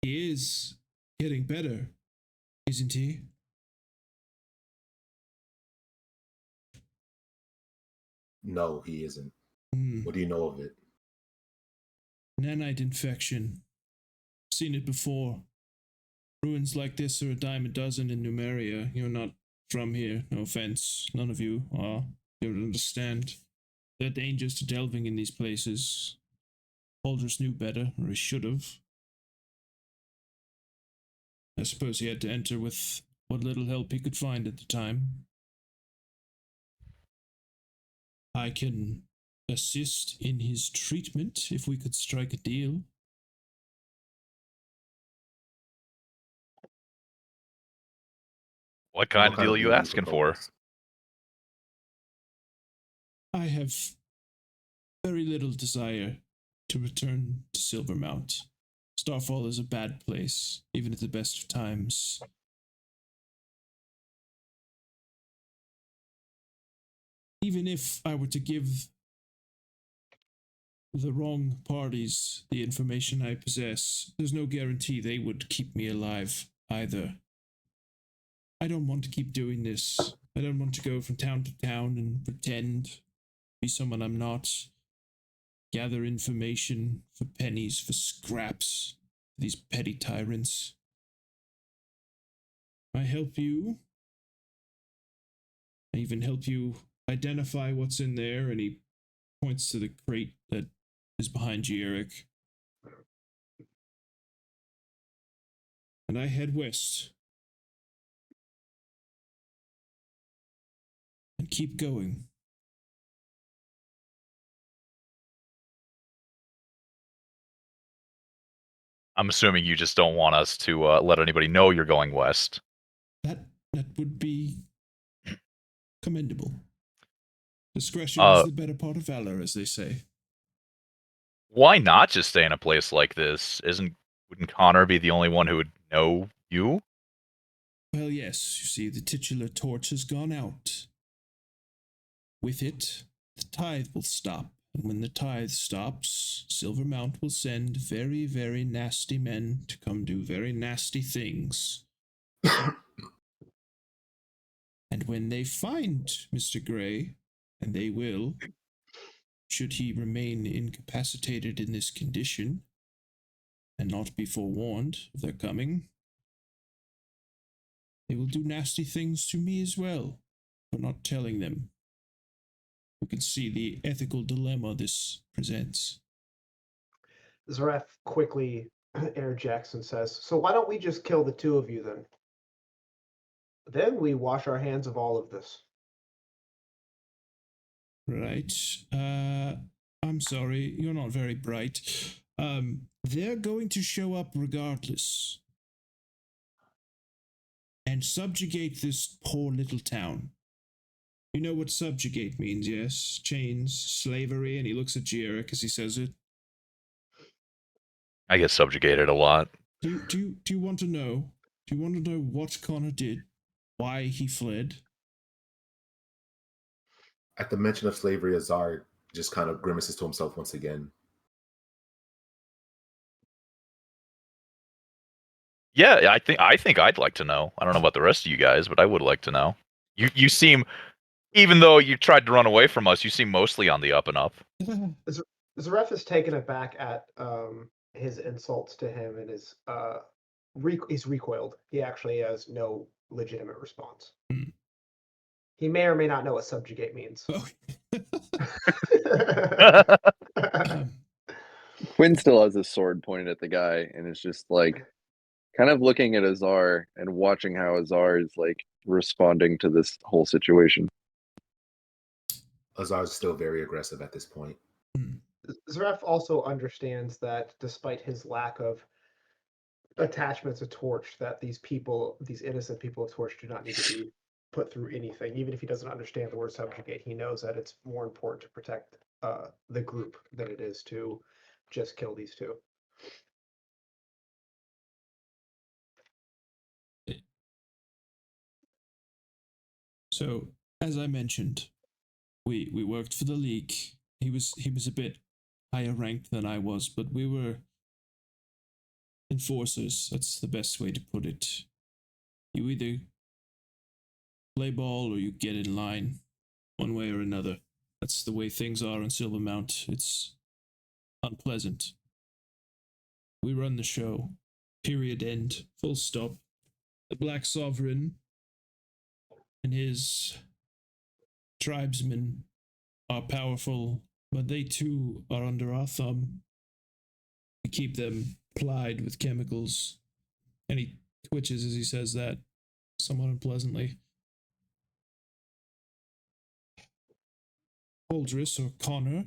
He is getting better, isn't he? No, he isn't. What do you know of it? Nanite infection. Seen it before. Ruins like this are a dime a dozen in Numeria. You're not from here, no offense. None of you are. You don't understand. There are dangers to delving in these places. Aldrich knew better, or he should have. I suppose he had to enter with what little help he could find at the time. I can assist in his treatment if we could strike a deal. What kind of deal are you asking for? I have very little desire to return to Silvermount. Starfall is a bad place, even at the best of times. Even if I were to give the wrong parties the information I possess, there's no guarantee they would keep me alive either. I don't want to keep doing this. I don't want to go from town to town and pretend be someone I'm not. Gather information for pennies, for scraps, for these petty tyrants. I help you. I even help you identify what's in there, and he points to the crate that is behind Gieric. And I head west. And keep going. I'm assuming you just don't want us to let anybody know you're going west. That would be commendable. Discretion is the better part of valor, as they say. Why not just stay in a place like this? Wouldn't Khonnir be the only one who would know you? Well, yes. You see, the titular torch has gone out. With it, the tithe will stop. And when the tithe stops, Silvermount will send very, very nasty men to come do very nasty things. And when they find Mr. Grey, and they will, should he remain incapacitated in this condition, and not be forewarned of their coming, they will do nasty things to me as well, for not telling them. You can see the ethical dilemma this presents. Zuref quickly interjects and says, "So why don't we just kill the two of you then? Then we wash our hands of all of this." Right. I'm sorry, you're not very bright. They're going to show up regardless. And subjugate this poor little town. You know what subjugate means, yes? Chains, slavery, and he looks at Gieric as he says it. I get subjugated a lot. Do you want to know? Do you want to know what Khonnir did? Why he fled? At the mention of slavery, Azar just kind of grimaces to himself once again. Yeah, I think I'd like to know. I don't know about the rest of you guys, but I would like to know. You seem, even though you tried to run away from us, you seem mostly on the up and up. Zuref is taken aback at his insults to him and he's recoiled. He actually has no legitimate response. He may or may not know what subjugate means. Oh. Quin still has his sword pointed at the guy and is just like kind of looking at Azar and watching how Azar is like responding to this whole situation. Azar's still very aggressive at this point. Zuref also understands that despite his lack of attachment to Torch, that these innocent people of Torch do not need to be put through anything. Even if he doesn't understand the word subjugate, he knows that it's more important to protect the group than it is to just kill these two. So, as I mentioned, we worked for the League. He was a bit higher ranked than I was, but we were enforcers. That's the best way to put it. You either play ball or you get in line, one way or another. That's the way things are in Silvermount. It's unpleasant. We run the show. Period, end, full stop. The Black Sovereign and his tribesmen are powerful, but they too are under our thumb. We keep them plied with chemicals. And he twitches as he says that, somewhat unpleasantly. Holdris, or Khonnir,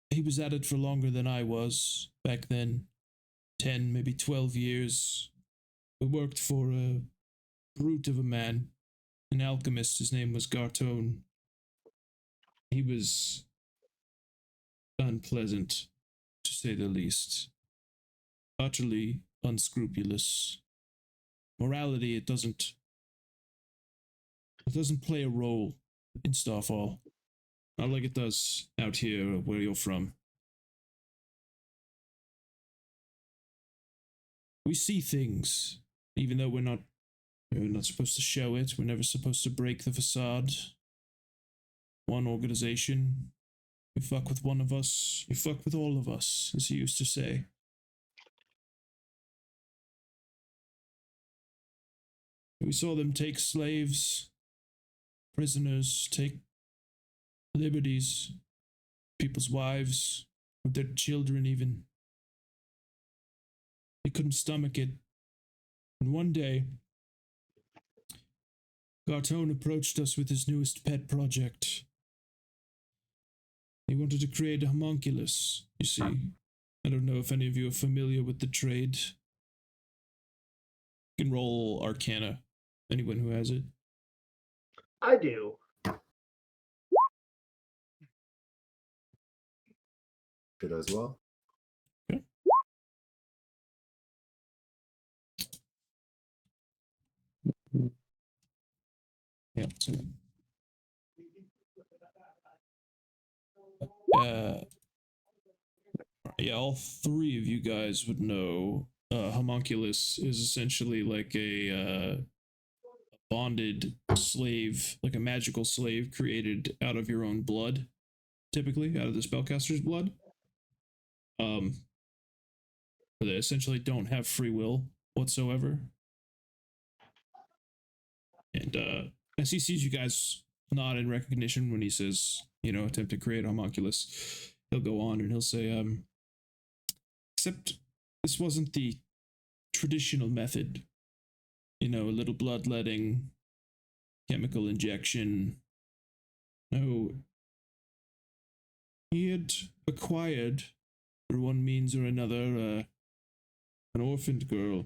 he was at it for longer than I was back then. 10, maybe 12 years. We worked for a brute of a man, an alchemist. His name was Gartone. He was unpleasant, to say the least. Utterly unscrupulous. Morality, it doesn't play a role in Starfall. Not like it does out here where you're from. We see things, even though we're not supposed to show it. We're never supposed to break the facade. One organization. You fuck with one of us, you fuck with all of us, as he used to say. We saw them take slaves. prisoners, take liberties, people's wives, with their children even. They couldn't stomach it. And one day, Gartone approached us with his newest pet project. He wanted to create a homunculus, you see. I don't know if any of you are familiar with the trade. You can roll Arcana, anyone who has it. I do. Should as well. Okay. Yeah. So, yeah, all three of you guys would know homunculus is essentially like a bonded slave, like a magical slave created out of your own blood, typically out of the spellcaster's blood. But they essentially don't have free will whatsoever. And as he sees you guys nod in recognition when he says, attempt to create a homunculus, he'll go on and he'll say, except this wasn't the traditional method. A little bloodletting, chemical injection. No. He had acquired, through one means or another, an orphaned girl,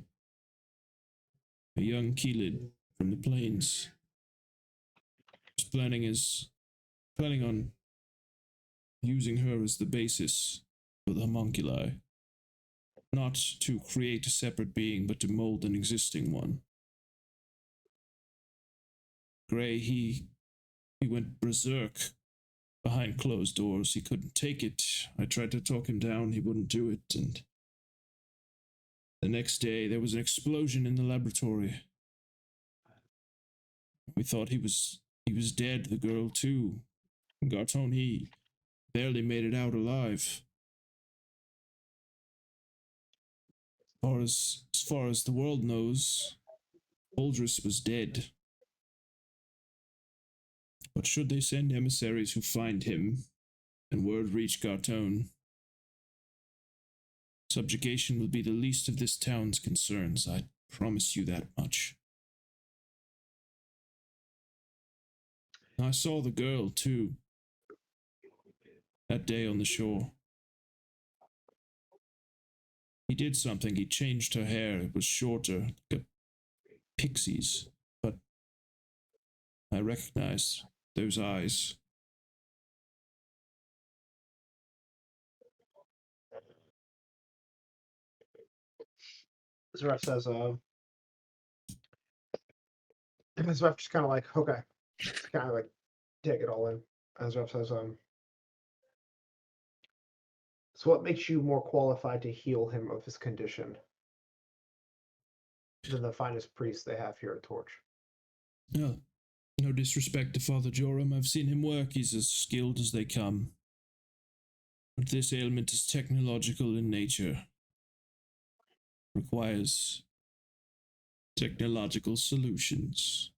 a young Kelid from the plains. His planning on using her as the basis for the homunculi. Not to create a separate being, but to mold an existing one. Gray, he went berserk behind closed doors. He couldn't take it. I tried to talk him down. He wouldn't do it. And the next day, there was an explosion in the laboratory. We thought he was dead, the girl too. Gartone, he barely made it out alive. As far as the world knows, Uldris was dead. But should they send emissaries who find him, and word reach Gartone, subjugation will be the least of this town's concerns. I promise you that much. I saw the girl, too, that day on the shore. He did something. He changed her hair. It was shorter, like a pixie's, but I recognized those eyes. Zuref says, Zuref just kind of like, okay, kind of like take it all in. And Zuref says, so what makes you more qualified to heal him of his condition than the finest priest they have here at Torch? No disrespect to Father Joram. I've seen him work. He's as skilled as they come. But this ailment is technological in nature. Requires technological solutions.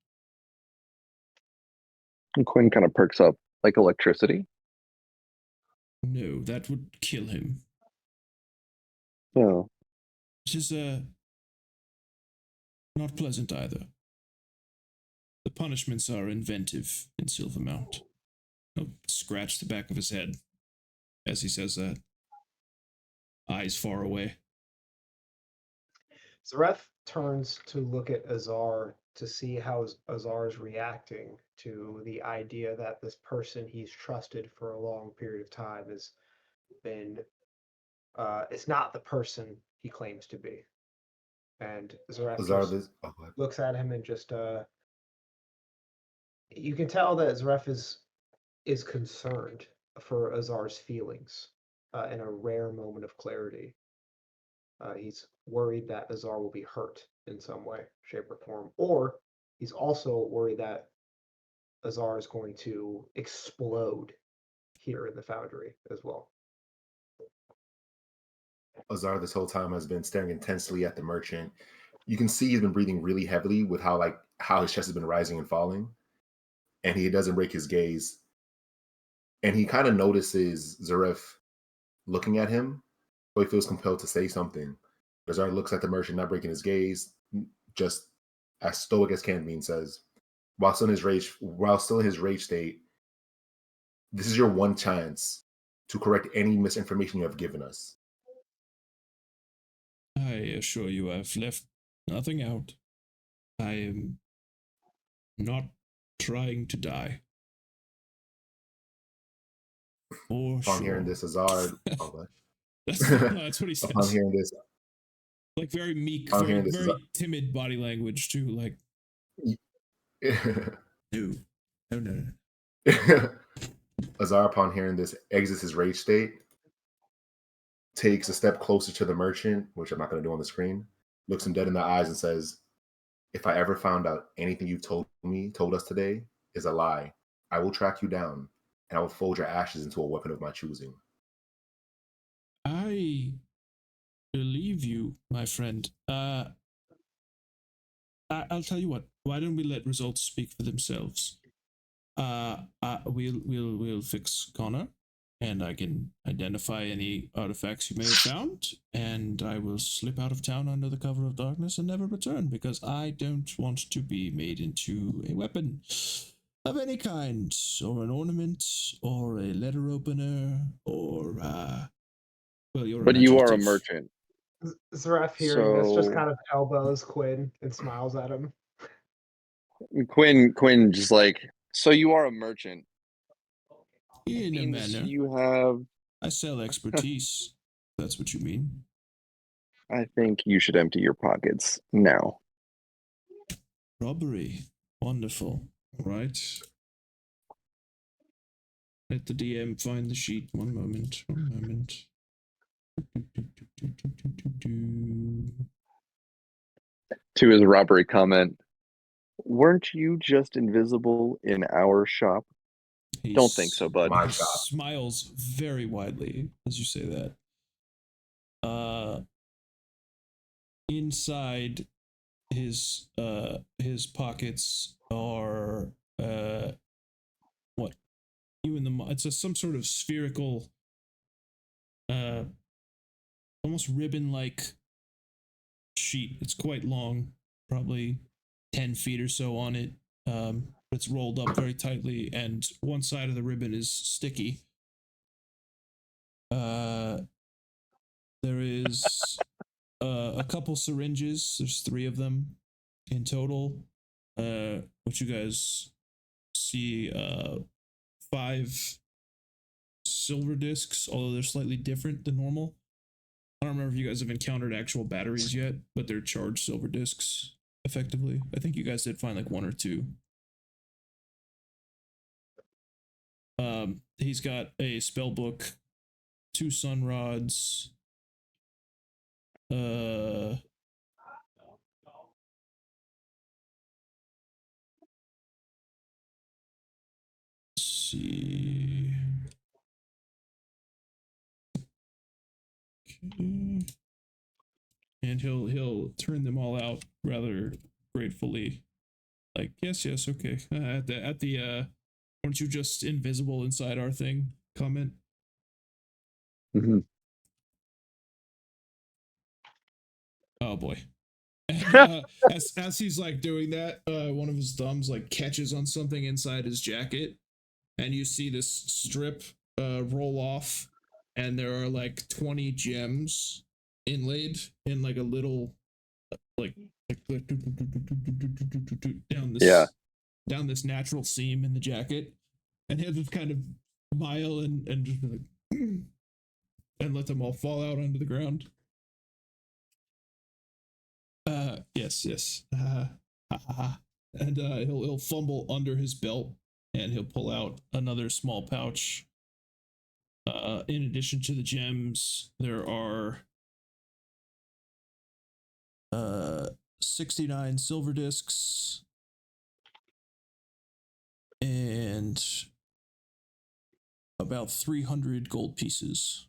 And Quin kind of perks up, like electricity. No, that would kill him. Oh. Which is not pleasant either. The punishments are inventive in Silvermount. He'll scratch the back of his head as he says that. Eyes far away. Zuref turns to look at Azar to see how Azar is reacting to the idea that this person he's trusted for a long period of time has been, it's not the person he claims to be. And Zuref looks at him and just, you can tell that Zuref is concerned for Azar's feelings in a rare moment of clarity. He's worried that Azar will be hurt in some way, shape, or form. Or he's also worried that Azar is going to explode here in the Foundry as well. Azar this whole time has been staring intensely at the merchant. You can see he's been breathing really heavily with how his chest has been rising and falling. and he doesn't break his gaze. And he kind of notices Zuref looking at him, so he feels compelled to say something. Azar looks at the merchant, not breaking his gaze, just as stoic as can be, and says, while still in his rage state, this is your one chance to correct any misinformation you have given us. I assure you I've left nothing out. I am not trying to die. For Upon sure. hearing this, Azar, that's what he says. Upon hearing this, like very meek, upon very, hearing this, very timid body language too. Like, no. Azar, upon hearing this, exits his rage state, takes a step closer to the merchant, which I'm not going to do on the screen, looks him dead in the eyes and says, if I ever found out anything you've told us today is a lie, I will track you down and I will fold your ashes into a weapon of my choosing. I believe you, my friend. I'll tell you what. Why don't we let results speak for themselves? We'll fix Khonnir, and I can identify any artifacts you may have found, and I will slip out of town under the cover of darkness and never return, because I don't want to be made into a weapon of any kind, or an ornament, or a letter opener, or well, you're But you are a imaginative. merchant. Zuref, hearing this, just So- kind of elbows Quin and smiles at him. Quin just like, so you are a merchant. In a Means manner. you have. I sell expertise. That's what you mean. I think you should empty your pockets now. Robbery. Wonderful. All right. Let the DM find the sheet. One moment. To his robbery comment, weren't you just invisible in our shop? Don't think so, bud. My He shop. smiles very widely as you say that. Inside his pockets are what? It's some sort of spherical, almost ribbon-like sheet. It's quite long, probably 10 feet or so on it. It's rolled up very tightly, and one side of the ribbon is sticky. There is a couple syringes. There's 3 of them in total. What you guys see, 5 silver discs, although they're slightly different than normal. I don't remember if you guys have encountered actual batteries yet, but they're charged silver discs, effectively. I think you guys did find like 1 or 2. He's got a spell book, 2 sun rods, let's see. Okay. And he'll turn them all out rather gratefully. Like, yes, okay. At the aren't you just invisible inside our thing? Comment. Mm-hmm. Oh boy. And, as he's like doing that, one of his thumbs like catches on something inside his jacket, and you see this strip roll off, and there are like 20 gems inlaid in like a little like down this natural seam in the jacket, and he'll just kind of smile and just like and let them all fall out onto the ground. Yes. And he'll fumble under his belt, and he'll pull out another small pouch. In addition to the gems, there are 69 silver discs and about 300 gold pieces.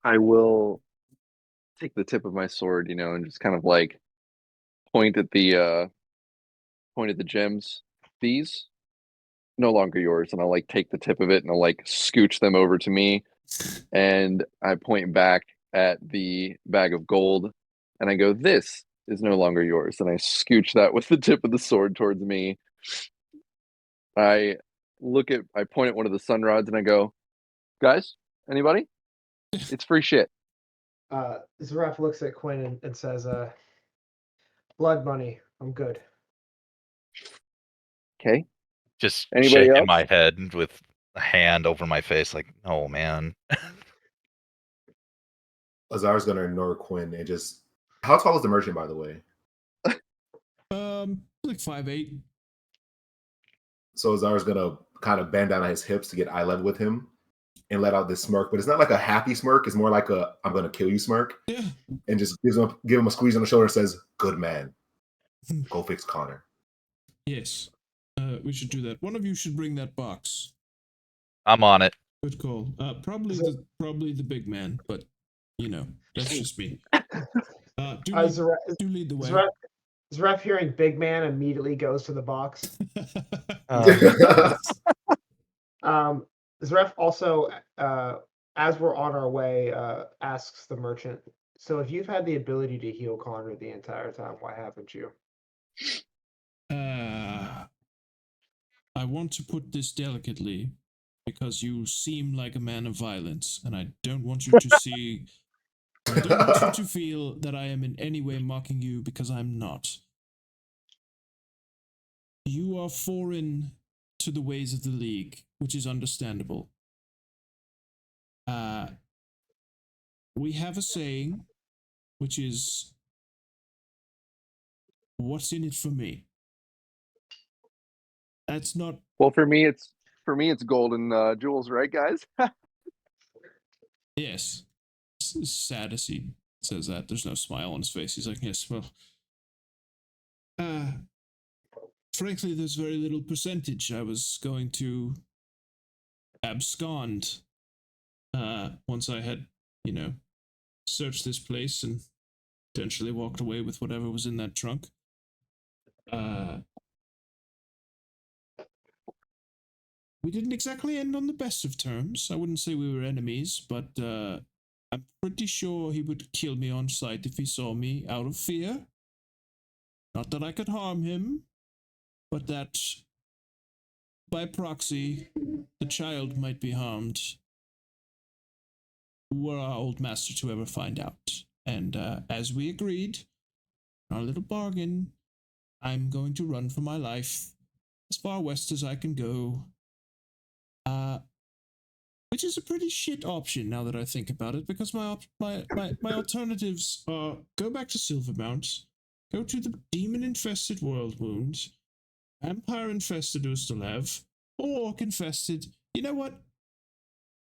I will take the tip of my sword, and just kind of like point at the gems. These no longer yours, and I'll like take the tip of it and I'll like scooch them over to me, and I point back at the bag of gold, and I go, "This is no longer yours," and I scooch that with the tip of the sword towards me. I point at one of the sun rods and I go, "Guys, anybody? It's free shit." Zuref looks at Quin and says, blood money. I'm good. Okay. Just Anybody shaking else? my head with a hand over my face, like, "Oh man." Azar's gonna ignore Quin and just. How tall is the merchant, by the way? Like 5'8". So Azar's gonna kind of bend down at his hips to get eye level with him and let out this smirk, but it's not like a happy smirk. It's more like a "I'm gonna kill you" smirk. Yeah. And just give him a squeeze on the shoulder and says, "Good man. Go fix Khonnir." Yes. We should do that. One of you should bring that box. I'm on it. Good call. Probably the big man, but you know, that's just me. Do lead the way. Zuref hearing big man immediately goes to the box. Zuref also, as we're on our way, asks the merchant, so if you've had the ability to heal Khonnir the entire time, why haven't you? I want to put this delicately, because you seem like a man of violence, and I don't want you to see... I don't want you to feel that I am in any way mocking you, because I'm not. You are foreign to the ways of the League, which is understandable. We have a saying, which is, "What's in it for me?" That's not... Well, for me, it's gold and jewels, right, guys? Yes. It's sad as he says that. There's no smile on his face. He's like, yes, well... frankly, there's very little percentage. I was going to abscond once I had, searched this place and potentially walked away with whatever was in that trunk. We didn't exactly end on the best of terms. I wouldn't say we were enemies, but I'm pretty sure he would kill me on sight if he saw me out of fear. Not that I could harm him, but that by proxy, the child might be harmed were our old master to ever find out. And as we agreed, our little bargain, I'm going to run for my life as far west as I can go. Which is a pretty shit option now that I think about it, because my alternatives are go back to Silvermount, go to the demon-infested World Wound, vampire-infested Ustalev, or orc-infested. You know what?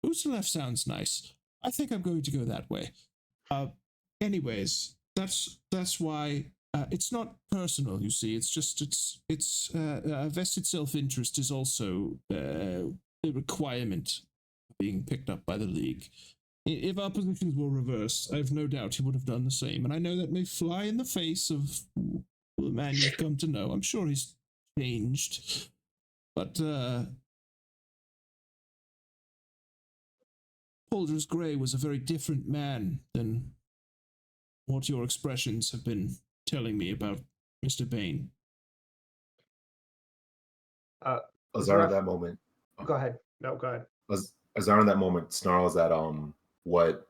Ustalev sounds nice. I think I'm going to go that way. Anyways, that's why it's not personal. You see, it's just it's vested self-interest is also a requirement being picked up by the League. If our positions were reversed, I have no doubt he would have done the same, and I know that may fly in the face of the man you've come to know. I'm sure he's changed, but Baldur's Grey was a very different man than what your expressions have been telling me about Mr. Bane. Azar at that moment. Go ahead. No, go ahead. Azar in that moment snarls at what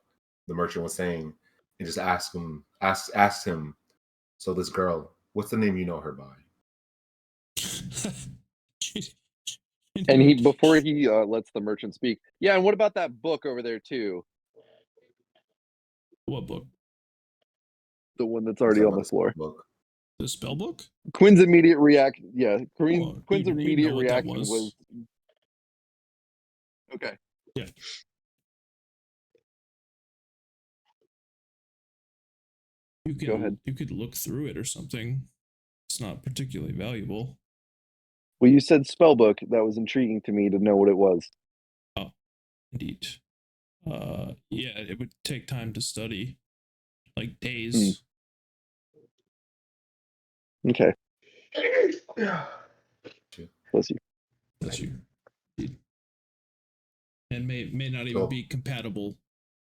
the merchant was saying and just asks him, so this girl, what's the name you know her by? And he, before he lets the merchant speak, yeah, and what about that book over there too? What book? The one that's already on the floor. Book. The spell book? Quin's immediate reaction, yeah. Well, Quin's immediate know reaction was. Okay. Yeah. Go ahead. You could look through it or something. It's not particularly valuable. Well, you said spellbook. That was intriguing to me to know what it was. Oh, indeed. Yeah, it would take time to study, like days. Okay. Bless you. That's you. And may not even So- be compatible.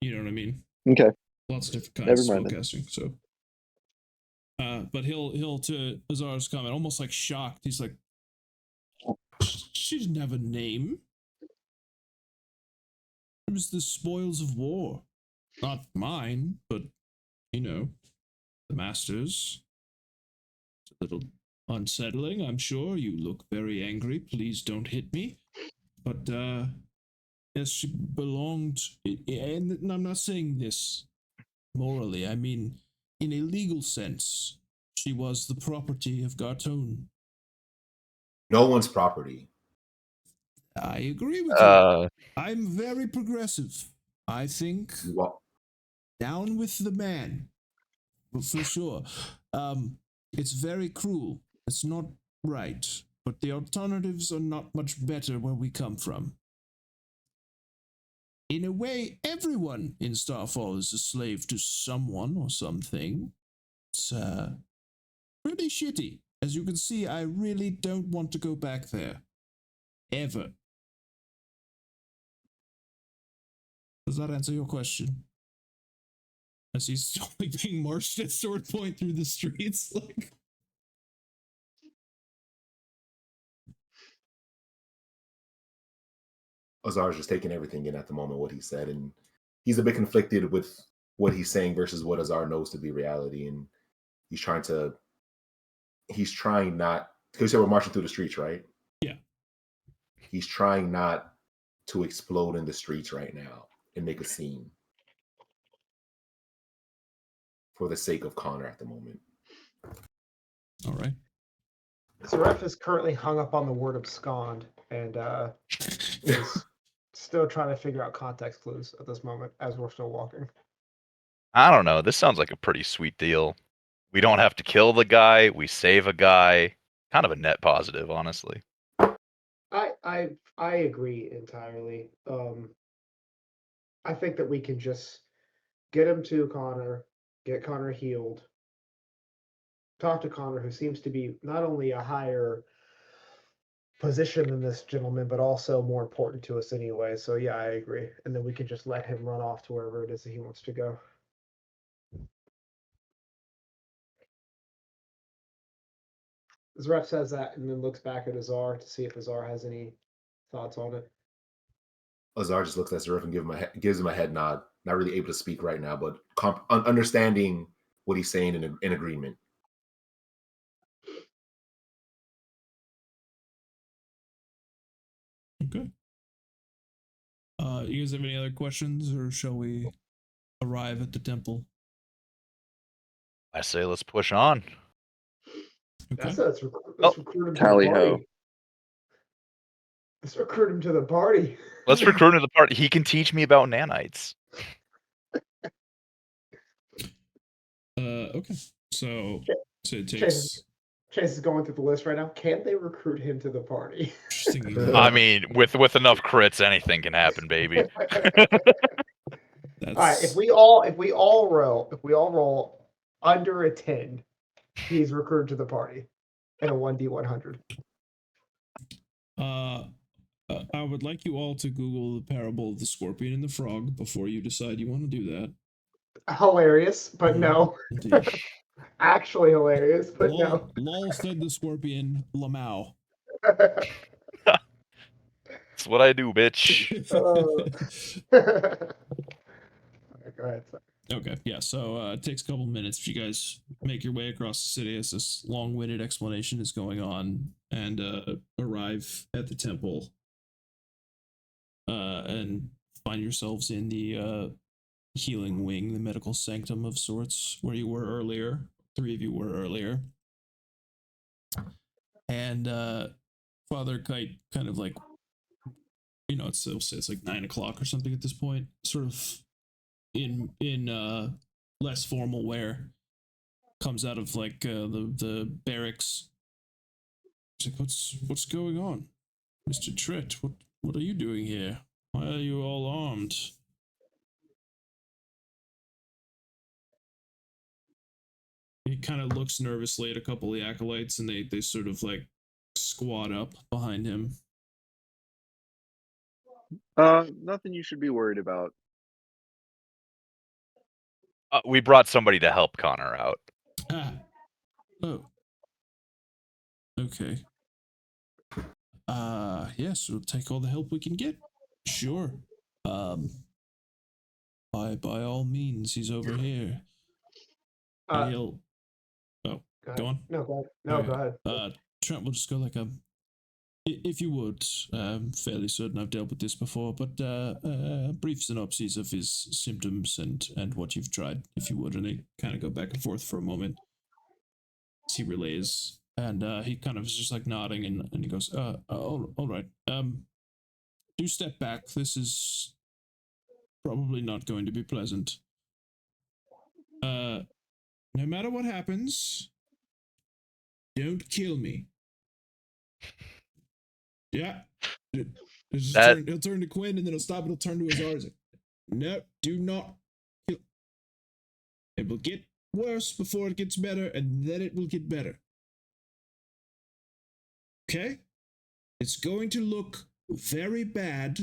You know what I mean? Okay. Lots of different kinds Never of mind then. spellcasting. So, but he'll to Azar's comment, almost like shocked. He's like, "She didn't have a name. It was the spoils of war, not mine, but you know, the master's. It's a little unsettling, I'm sure. You look very angry. Please don't hit me. But yes, she belonged, and I'm not saying this morally. I mean, in a legal sense, she was the property of Gartone. No one's property. I agree with you. Uh, I'm very progressive. I think Well, down with the man, for sure. It's very cruel. It's not right. But the alternatives are not much better where we come from. In a way, everyone in Starfall is a slave to someone or something. It's pretty shitty. As you can see, I really don't want to go back there. Ever. Does that answer your question? As he's only being marched at sword point through the streets, like. Azar's just taking everything in at the moment, what he said, and he's a bit conflicted with what he's saying versus what Azar knows to be reality, and he's trying not, because you said we're marching through the streets, right? Yeah. He's trying not to explode in the streets right now and make a scene for the sake of Khonnir at the moment. All right. Zuref is currently hung up on the word abscond and is still trying to figure out context clues at this moment as we're still walking. I don't know. This sounds like a pretty sweet deal. We don't have to kill the guy. We save a guy. Kind of a net positive, honestly. I agree entirely. I think that we can just get him to Khonnir, get Khonnir healed, talk to Khonnir, who seems to be not only a higher position than this gentleman, but also more important to us anyway. So yeah, I agree. And then we can just let him run off to wherever it is that he wants to go. Zuref says that and then looks back at Azar to see if Azar has any thoughts on it. Azar just looks at Zuref and gives him a head nod. Not really able to speak right now, but understanding what he's saying in agreement. Okay. You guys have any other questions, or shall we arrive at the temple? I say let's push on. Okay. Let's recruit him to Tally the ho. party. Let's recruit him to the party. Let's recruit him to the party. He can teach me about nanites. Okay. So it takes. Chase is going through the list right now. Can they recruit him to the party? I mean, with enough crits, anything can happen, baby. All right. If we all roll under a 10, he's recruited to the party in a 1d100. I would like you all to Google the parable of the scorpion and the frog before you decide you want to do that. Hilarious, but no. Indeed. Actually hilarious, but no. Lol said the scorpion, Lamau. That's what I do, bitch. Go ahead. Sorry. Okay, yeah, so it takes a couple minutes if you guys make your way across the city as this long-winded explanation is going on and arrive at the temple and find yourselves in the healing wing, the medical sanctum of sorts, where you were earlier. 3 of you were earlier. And Father Kite kind of like, you know, it's like 9 o'clock or something at this point, sort of in less formal wear, comes out of like the barracks. He's like, what's going on, Mr. Tret? What are you doing here? Why are you all armed? he kind of looks nervously at a couple of the acolytes, and they sort of like squat up behind him. Nothing you should be worried about. We brought somebody to help Khonnir out. Ah. Oh. Okay. Yes, we'll take all the help we can get. Sure. By all means, he's over here. And he'll. Oh, go on. No, go ahead. No, Okay. go ahead. Trent will just go like if you would, I'm fairly certain I've dealt with this before, but brief synopsis of his symptoms and what you've tried, if you would, and they kind of go back and forth for a moment as he relays, and he kind of is just like nodding, and he goes, all right, do step back. This is probably not going to be pleasant. No matter what happens, don't kill me. Yeah. He'll turn to Quin, and then he'll stop and he'll turn to Azar. Like, no, do not kill. It will get worse before it gets better, and then it will get better. Okay? It's going to look very bad.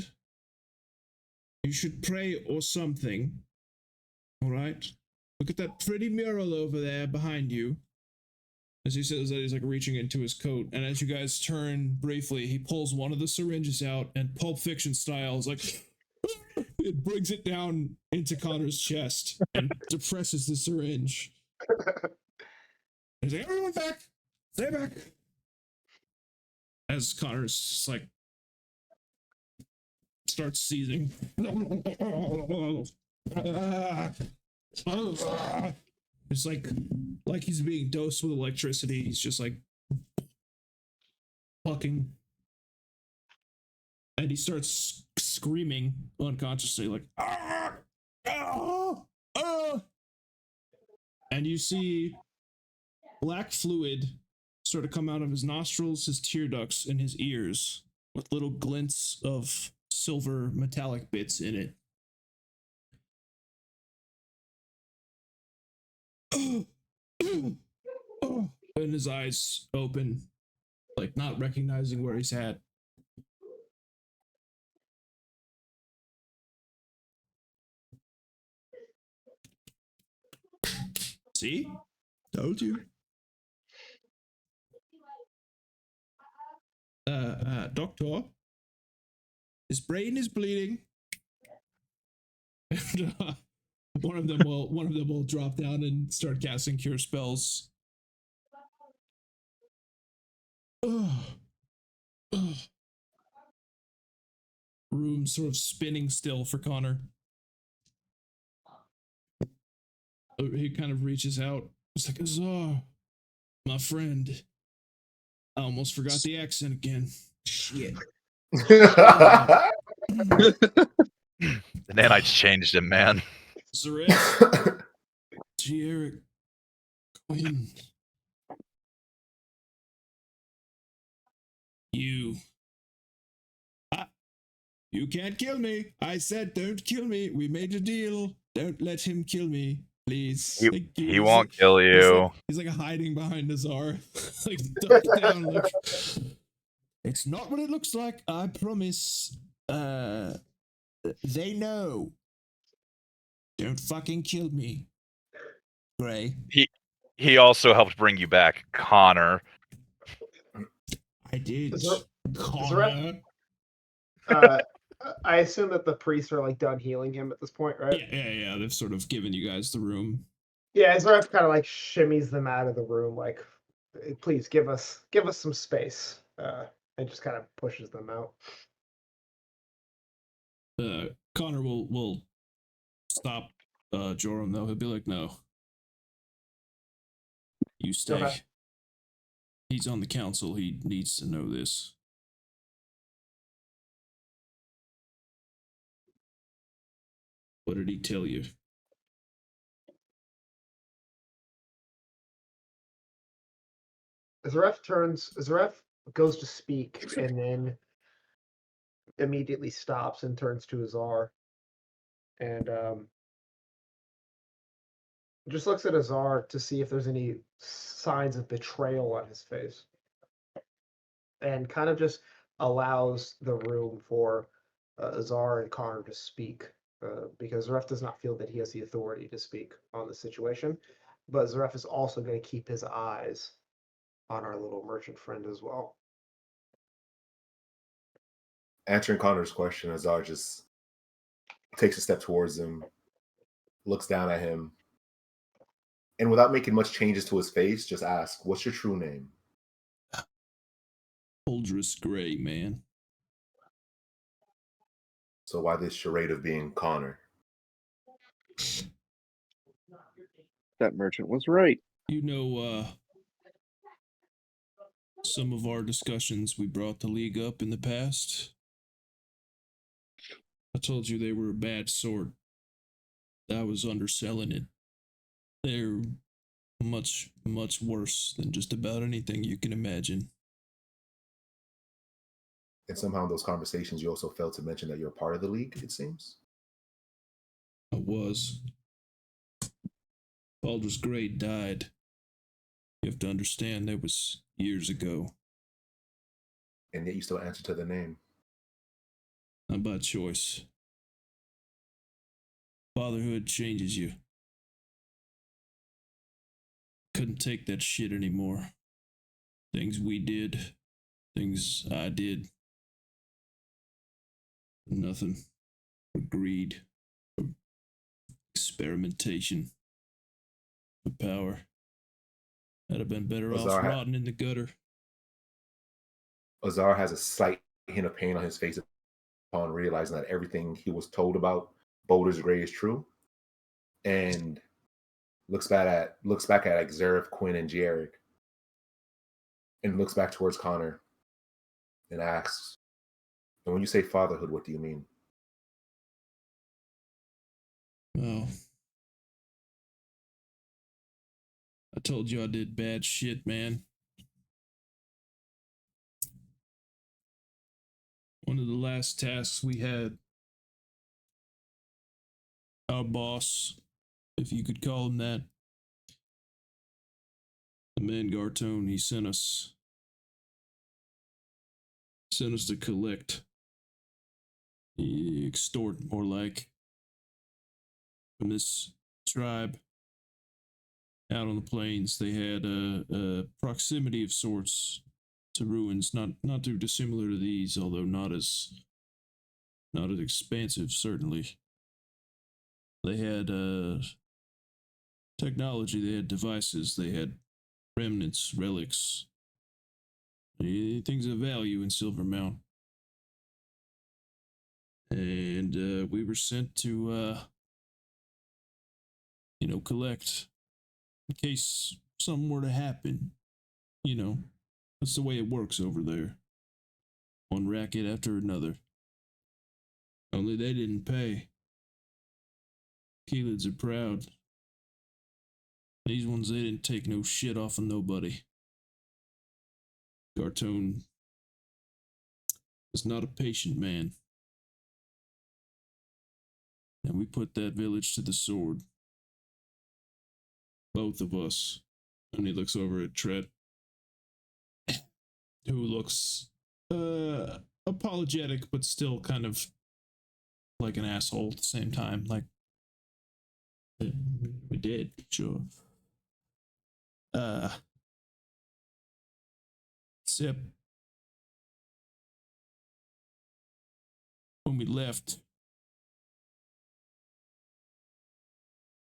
You should pray or something. Alright? Look at that pretty mural over there behind you. As he says that, he's like reaching into his coat, and as you guys turn briefly, he pulls one of the syringes out, and Pulp Fiction style is like, it brings it down into Connor's chest and depresses the syringe. He's like, everyone back! Stay back! As Connor's just like starts seizing. It's like he's being dosed with electricity. He's just like fucking, and he starts screaming unconsciously, like ah, ah, ah. And you see black fluid sort of come out of his nostrils, his tear ducts, and his ears, with little glints of silver metallic bits in it. And his eyes open, like not recognizing where he's at. See? Told you. Doctor, his brain is bleeding. And, one of them will drop down and start casting cure spells. Room sort of spinning still for Khonnir. He kind of reaches out. It's like, Azar, my friend. I almost forgot the accent again. Shit. The nanites changed him, man. Zuref. Eric. Quin. You can't kill me. I said don't kill me. We made a deal. Don't let him kill me, please. He won't kill you. He's like hiding behind Azar. Like duck down. Like, it's not what it looks like. I promise. They know. Don't fucking kill me. Gray. He also helped bring you back, Khonnir. I did. Zuref, I assume that the priests are like done healing him at this point, right? Yeah. They've sort of given you guys the room. Yeah, Zuref kind of like shimmies them out of the room, like, please give us some space, and just kind of pushes them out. Khonnir will stop Joram though. He'll be like, no. You stay. Okay. He's on the council. He needs to know this. What did he tell you? Zuref goes to speak and then immediately stops and turns to Azar. And Just looks at Azar to see if there's any signs of betrayal on his face, and kind of just allows the room for Azar and Khonnir to speak, because Zuref does not feel that he has the authority to speak on the situation. But Zuref is also going to keep his eyes on our little merchant friend as well. Answering Connor's question, Azar just takes a step towards him, looks down at him, and without making much changes to his face, just asks, "What's your true name?" Uldris Gray, man. So why this charade of being Khonnir? That merchant was right. You know, some of our discussions, we brought the League up in the past. I told you they were a bad sort. I was underselling it. They're much, much worse than just about anything you can imagine. And somehow in those conversations, you also failed to mention that you're part of the League, it seems. I was. Baldur's Great died. You have to understand that was years ago. And yet you still answer to the name. Not by choice. Fatherhood changes you. Couldn't take that shit anymore. Things we did, things I did. Nothing. For greed. For experimentation. For power. I'd have been better off rotting in the gutter. Azar has a slight hint of pain on his face upon realizing that everything he was told about Baldur's Gray is true, and looks back at like Zuref, Quin, and Jarek, and looks back towards Khonnir and asks, "And when you say fatherhood, what do you mean?" Well, I told you I did bad shit, man. One of the last tasks we had, our boss, if you could call him that, the man Gartone, he sent us to collect, extort more like, from this tribe out on the plains. They had a proximity of sorts to ruins, not too dissimilar to these, although not as expansive, certainly. They had technology, they had devices, they had remnants, relics, things of value in Silvermount. And we were sent to, collect in case something were to happen. That's the way it works over there. One racket after another. Only they didn't pay. Kelids are proud. These ones, they didn't take no shit off of nobody. Gartone was not a patient man. And we put that village to the sword. Both of us. And he looks over at Tret, who looks apologetic, but still kind of like an asshole at the same time. Like, we did, sure. Except when we left,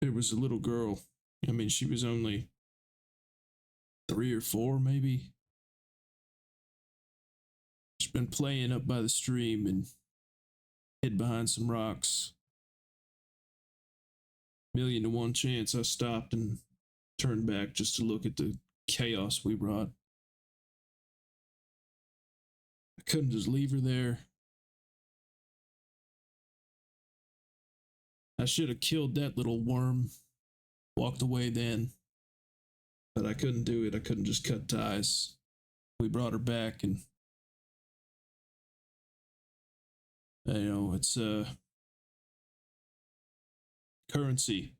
there was a little girl. I mean, she was only 3 or 4, maybe. She's been playing up by the stream and hid behind some rocks. 1,000,000 to 1 chance I stopped and turned back just to look at the chaos we brought. I couldn't just leave her there. I should have killed that little worm. Walked away then. But I couldn't do it. I couldn't just cut ties. We brought her back, and it's currency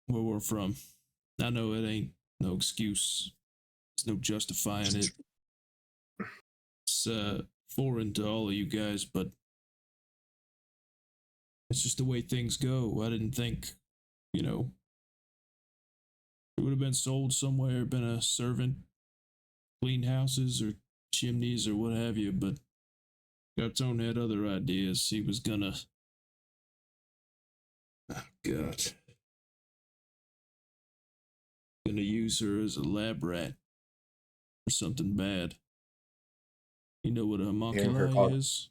where we're from. I know it ain't no excuse. There's no justifying it. It's foreign to all of you guys, but it's just the way things go. I didn't think, it would have been sold somewhere, been a servant, cleaned houses or chimneys or what have you, but Garton had other ideas. He was gonna. Oh, God. Gonna use her as a lab rat or something bad. You know what a homunculi is?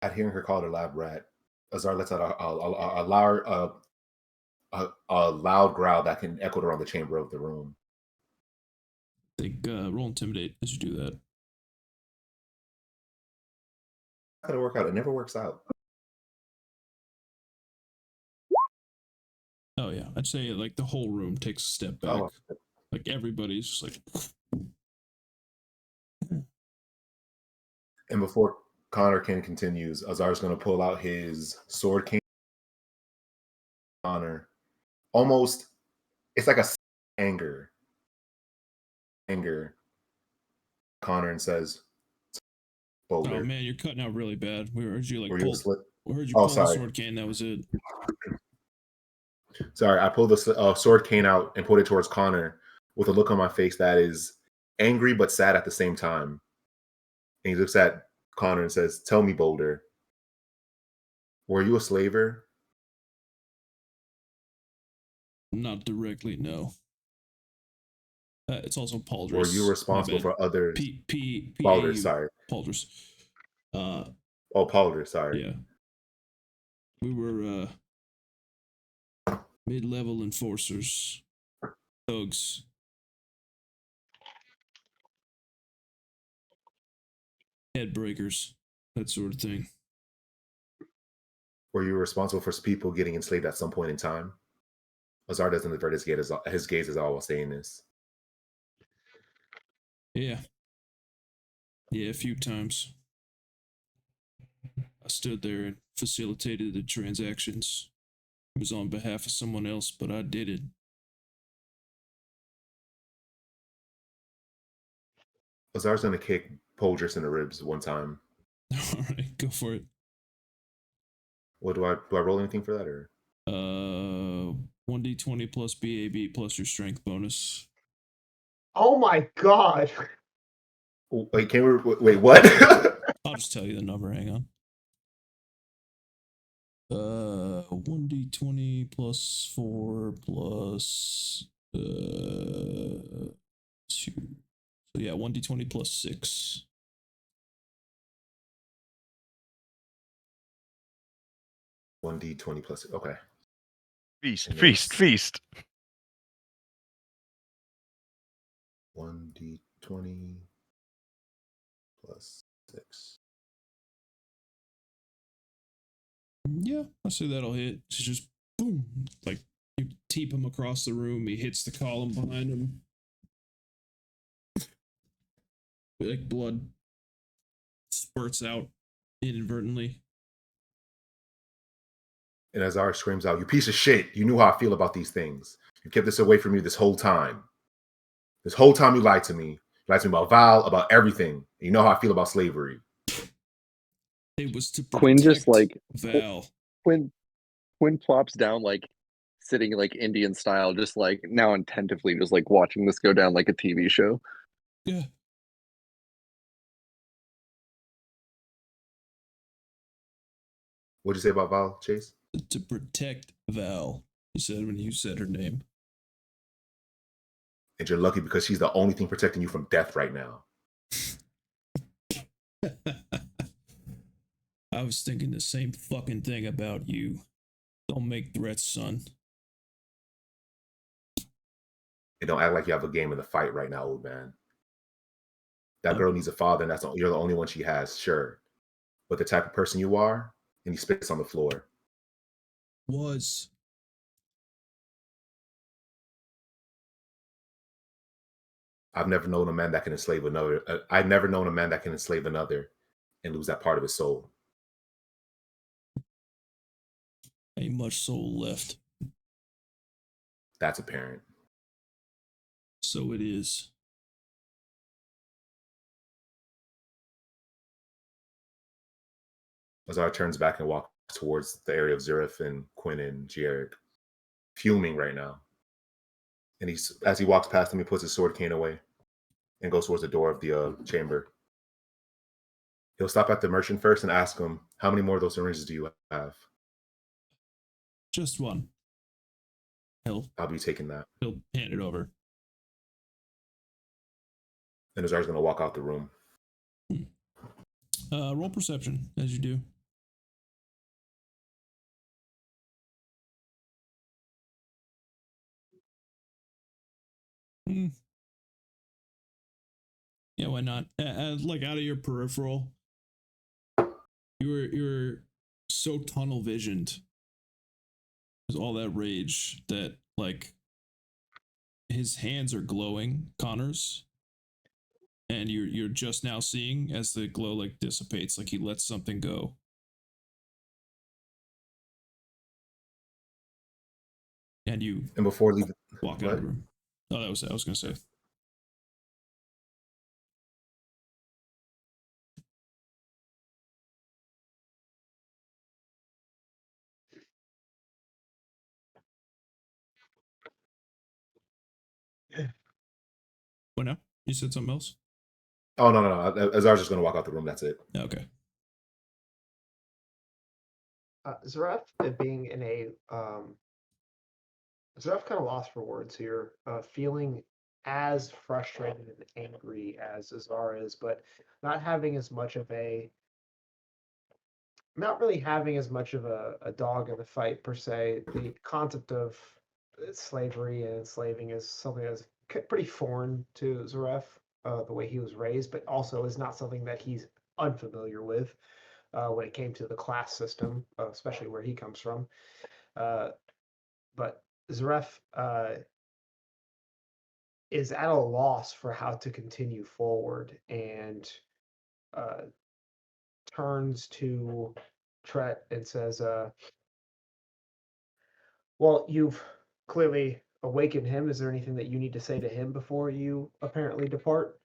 At hearing her call it a lab rat, Azar lets out a loud growl that can echo around the chamber of the room. Roll intimidate as you do that. Not gonna work out. It never works out. Oh yeah, I'd say like the whole room takes a step back. Oh. Like everybody's just like. And before Khonnir continues, Azar's going to pull out his sword cane. Khonnir, almost, it's like a anger. Khonnir, and says, "Boulder." Oh man, you're cutting out really bad. We heard you like we heard you pull the sorry. sword cane. That was it. Sorry, I pulled the sword cane out and put it towards Khonnir with a look on my face that is angry but sad at the same time. And he looks at Khonnir and says, "Tell me, Boulder, were you a slaver?" Not directly, no. It's also Pauldrus. Were you responsible for others? Pauldrus, sorry. Pauldrus. Pauldrus, sorry. Yeah. We were mid-level enforcers, thugs. Head breakers, that sort of thing. Were you responsible for people getting enslaved at some point in time? Azar doesn't avert his gaze as all while saying this. Yeah, a few times. I stood there and facilitated the transactions. It was on behalf of someone else, but I did it. Azar's going to kick Pauldrus in the ribs one time. All right, go for it. What do I roll anything for that, or 1d20 plus BAB plus your strength bonus. Oh my god! Wait, wait, what? I'll just tell you the number. Hang on. 1d20 plus 4 plus 2. So yeah, 1d20 plus 6. $1d20 plus, okay. Feast. 1d20 plus 6. Yeah, I say that'll hit. It's just boom, like you teep him across the room. He hits the column behind him. Like blood spurts out inadvertently. And Azar screams out, "You piece of shit! You knew how I feel about these things. You kept this away from me this whole time. This whole time you lied to me. You lied to me about Val, about everything. You know how I feel about slavery." It was to protect Quin just like Val. Quin plops down, like sitting like Indian style, just like now attentively, just like watching this go down like a TV show. Yeah. What'd you say about Val, Chase? To protect Val, he said when you said her name. And you're lucky because she's the only thing protecting you from death right now. I was thinking the same fucking thing about you. Don't make threats, son. And don't act like you have a game in the fight right now, old man. That girl needs a father, and you're the only one she has, sure. But the type of person you are, and he spits on the floor. Was. I've never known a man that can enslave another. I've never known a man that can enslave another and lose that part of his soul. Ain't much soul left. That's apparent. So it is. Azar turns back and walks towards the area of Zuref and Quin and Gieric, fuming right now. And as he walks past them, he puts his sword cane away and goes towards the door of the chamber. He'll stop at the merchant first and ask him, how many more of those syringes do you have? Just one. I'll be taking that. He'll hand it over. And Azar's going to walk out the room. Roll perception, as you do. Yeah, why not? Like out of your peripheral, you're so tunnel visioned with all that rage that like his hands are glowing, Khonnir's, and you're just now seeing as the glow like dissipates, like he lets something go. And before leaving, walk out of the room. Oh, that was it. I was gonna say. What now? You said something else? Oh, no. Azar's just going to walk out the room. That's it. Okay. Zuref being in a Zuref kind of lost for words here, feeling as frustrated and angry as Azar is, but not really having as much of a dog in the fight per se. The concept of slavery and enslaving is something that's pretty foreign to Zuref, the way he was raised, but also is not something that he's unfamiliar with when it came to the class system, especially where he comes from. But Zuref is at a loss for how to continue forward and turns to Tret and says, well, you've clearly awakened him. Is there anything that you need to say to him before you apparently depart?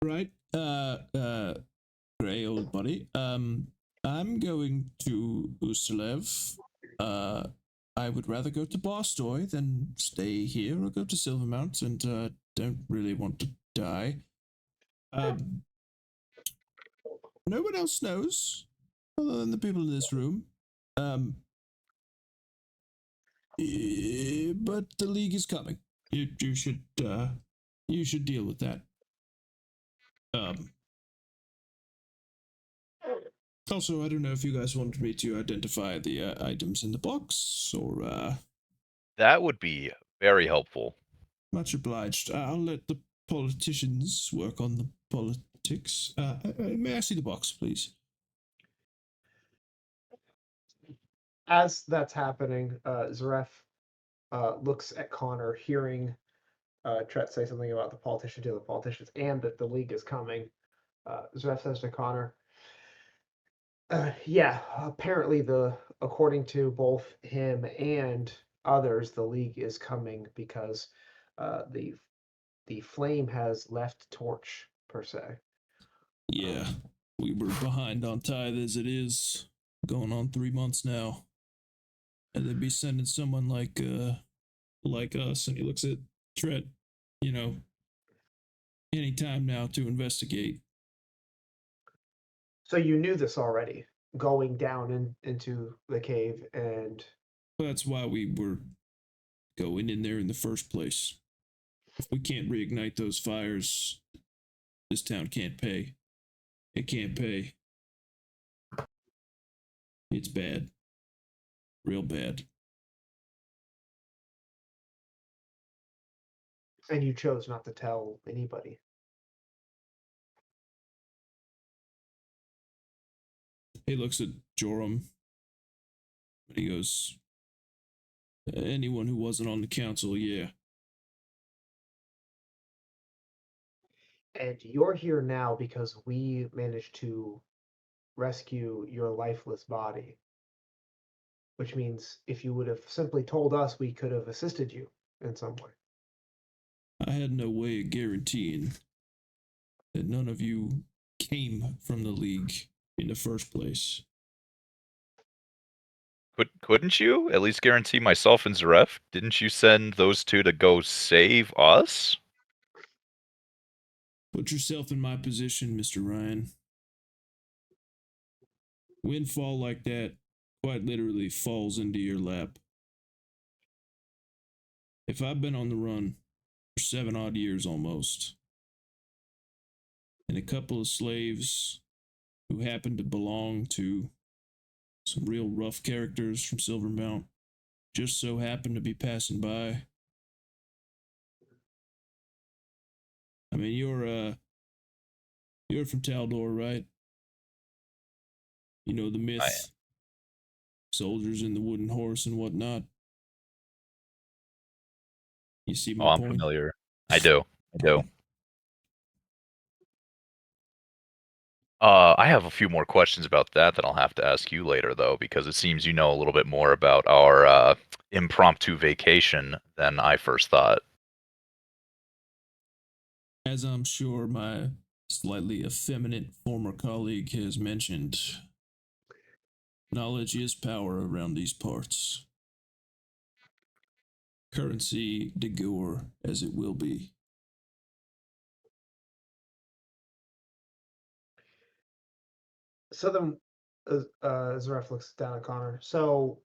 Right. Gray old buddy. I'm going to Ustalev. I would rather go to Barstoy than stay here or go to Silvermount, and don't really want to die. No one else knows, other than the people in this room. But the League is coming. You should deal with that. Also, I don't know if you guys wanted me to identify the items in the box, or That would be very helpful. Much obliged. I'll let the politicians work on the politics. May I see the box, please? As that's happening, Zuref looks at Khonnir, hearing Tret say something about the politicians, and that the League is coming. Zuref says to Khonnir, yeah, apparently according to both him and others, the League is coming because the flame has left Torch, per se. Yeah, we were behind on tithe as it is, going on 3 months now. And they'd be sending someone like us, and he looks at Tret, any time now to investigate. So you knew this already, going down into the cave, and that's why we were going in there in the first place. If we can't reignite those fires, this town can't pay. It can't pay. It's bad. Real bad. And you chose not to tell anybody. He looks at Joram, and he goes, anyone who wasn't on the council, yeah. And you're here now because we managed to rescue your lifeless body. Which means if you would have simply told us, we could have assisted you. in some way. I had no way of guaranteeing that none of you came from the League in the first place. Couldn't you at least guarantee myself and Zuref? Didn't you send those two to go save us? Put yourself in my position, Mr. Ryan. Windfall like that quite literally falls into your lap. If I've been on the run for 7 odd years almost, and a couple of slaves who happen to belong to some real rough characters from Silvermount just so happen to be passing by. I mean, you're from Taldor, right? You know the myth, soldiers in the wooden horse and whatnot. You see my I'm point? familiar. I do. I have a few more questions about that I'll have to ask you later, though, because it seems you know a little bit more about our impromptu vacation than I first thought. As I'm sure my slightly effeminate former colleague has mentioned, knowledge is power around these parts. Currency de gore as it will be. So then, Zuref looks down at Connor. So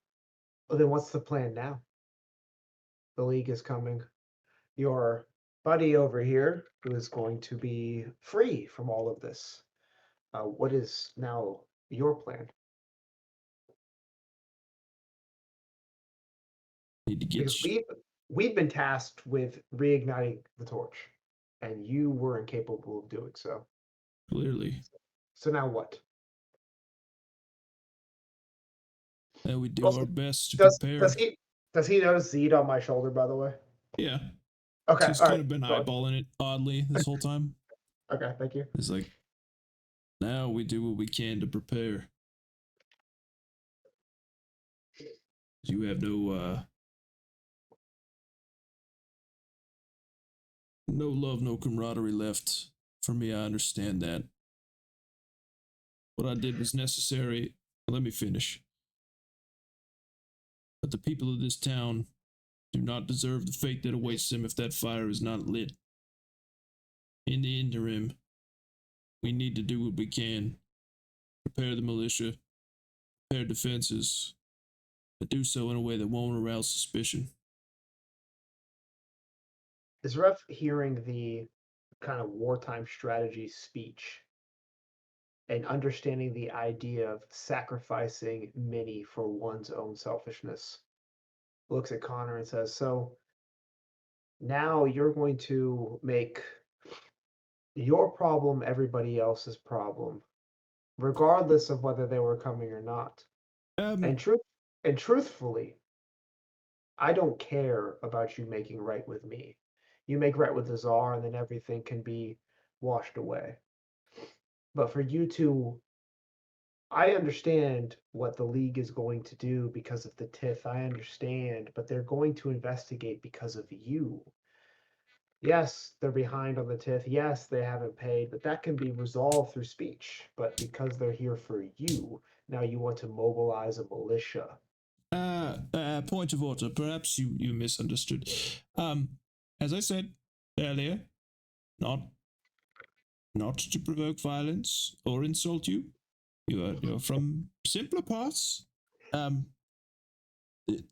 then, what's the plan now? The League is coming. Your buddy over here, who is going to be free from all of this. What is now your plan? Need to get Because we've been tasked with reigniting the torch, and you were incapable of doing so. clearly. So now what? We do Also, our best to Does prepare. does he notice Zed on my shoulder, by the way? Yeah. Okay, He's all kind right. of been Go on. eyeballing it oddly this whole time. Okay, thank you. It's like, now we do what we can to prepare. You have no love, no camaraderie left. For me, I understand that. What I did was necessary. Let me finish. But the people of this town do not deserve the fate that awaits them if that fire is not lit. In the interim, we need to do what we can. Prepare the militia, prepare defenses, but do so in a way that won't arouse suspicion. Is Ref hearing the kind of wartime strategy speech and understanding the idea of sacrificing many for one's own selfishness? Looks at Connor and says, so now you're going to make your problem everybody else's problem, regardless of whether they were coming or not. And truthfully, I don't care about you making right with me. You make right with Azar, and then everything can be washed away. But for you to, I understand what the League is going to do because of the TIF. I understand, but they're going to investigate because of you. Yes, they're behind on the TIF. Yes, they haven't paid, but that can be resolved through speech. But because they're here for you, now you want to mobilize a militia. Point of order. Perhaps you misunderstood. As I said earlier, not to provoke violence or insult you. You're from simpler parts. The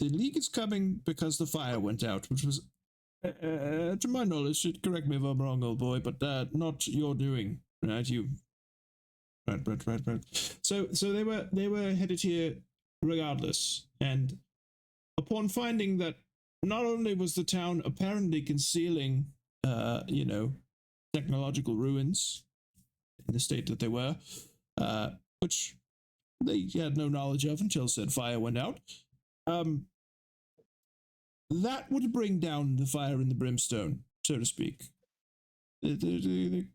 League is coming because the fire went out, which was, to my knowledge, correct me if I'm wrong, old boy, but not your doing, right? Right. So they were headed here regardless, and upon finding that not only was the town apparently concealing, technological ruins in the state that they were, which they had no knowledge of until said fire went out, that would bring down the fire and the brimstone, so to speak. Him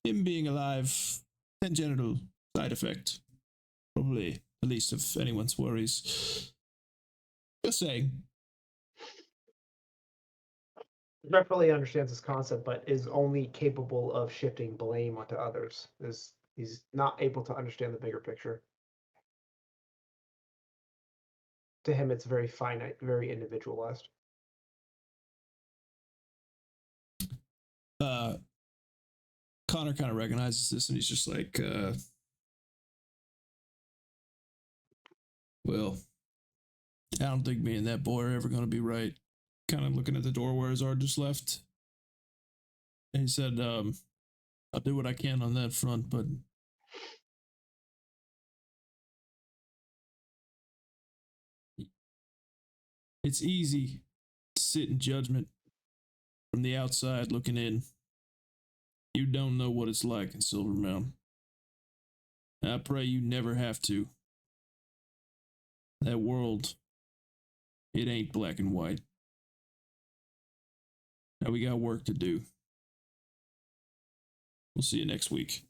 being alive, tangential side effect, probably the least of anyone's worries. Just saying. Zuref fully understands this concept, but is only capable of shifting blame onto others. He's not able to understand the bigger picture. To him, it's very finite, very individualized. Khonnir kind of recognizes this, and he's just like, well, I don't think me and that boy are ever going to be right. Kind of looking at the door where Azar just left. And he said, I'll do what I can on that front, but it's easy to sit in judgment from the outside looking in. You don't know what it's like in Silver Mountain. I pray you never have to. That world, it ain't black and white. Now we got work to do. We'll see you next week.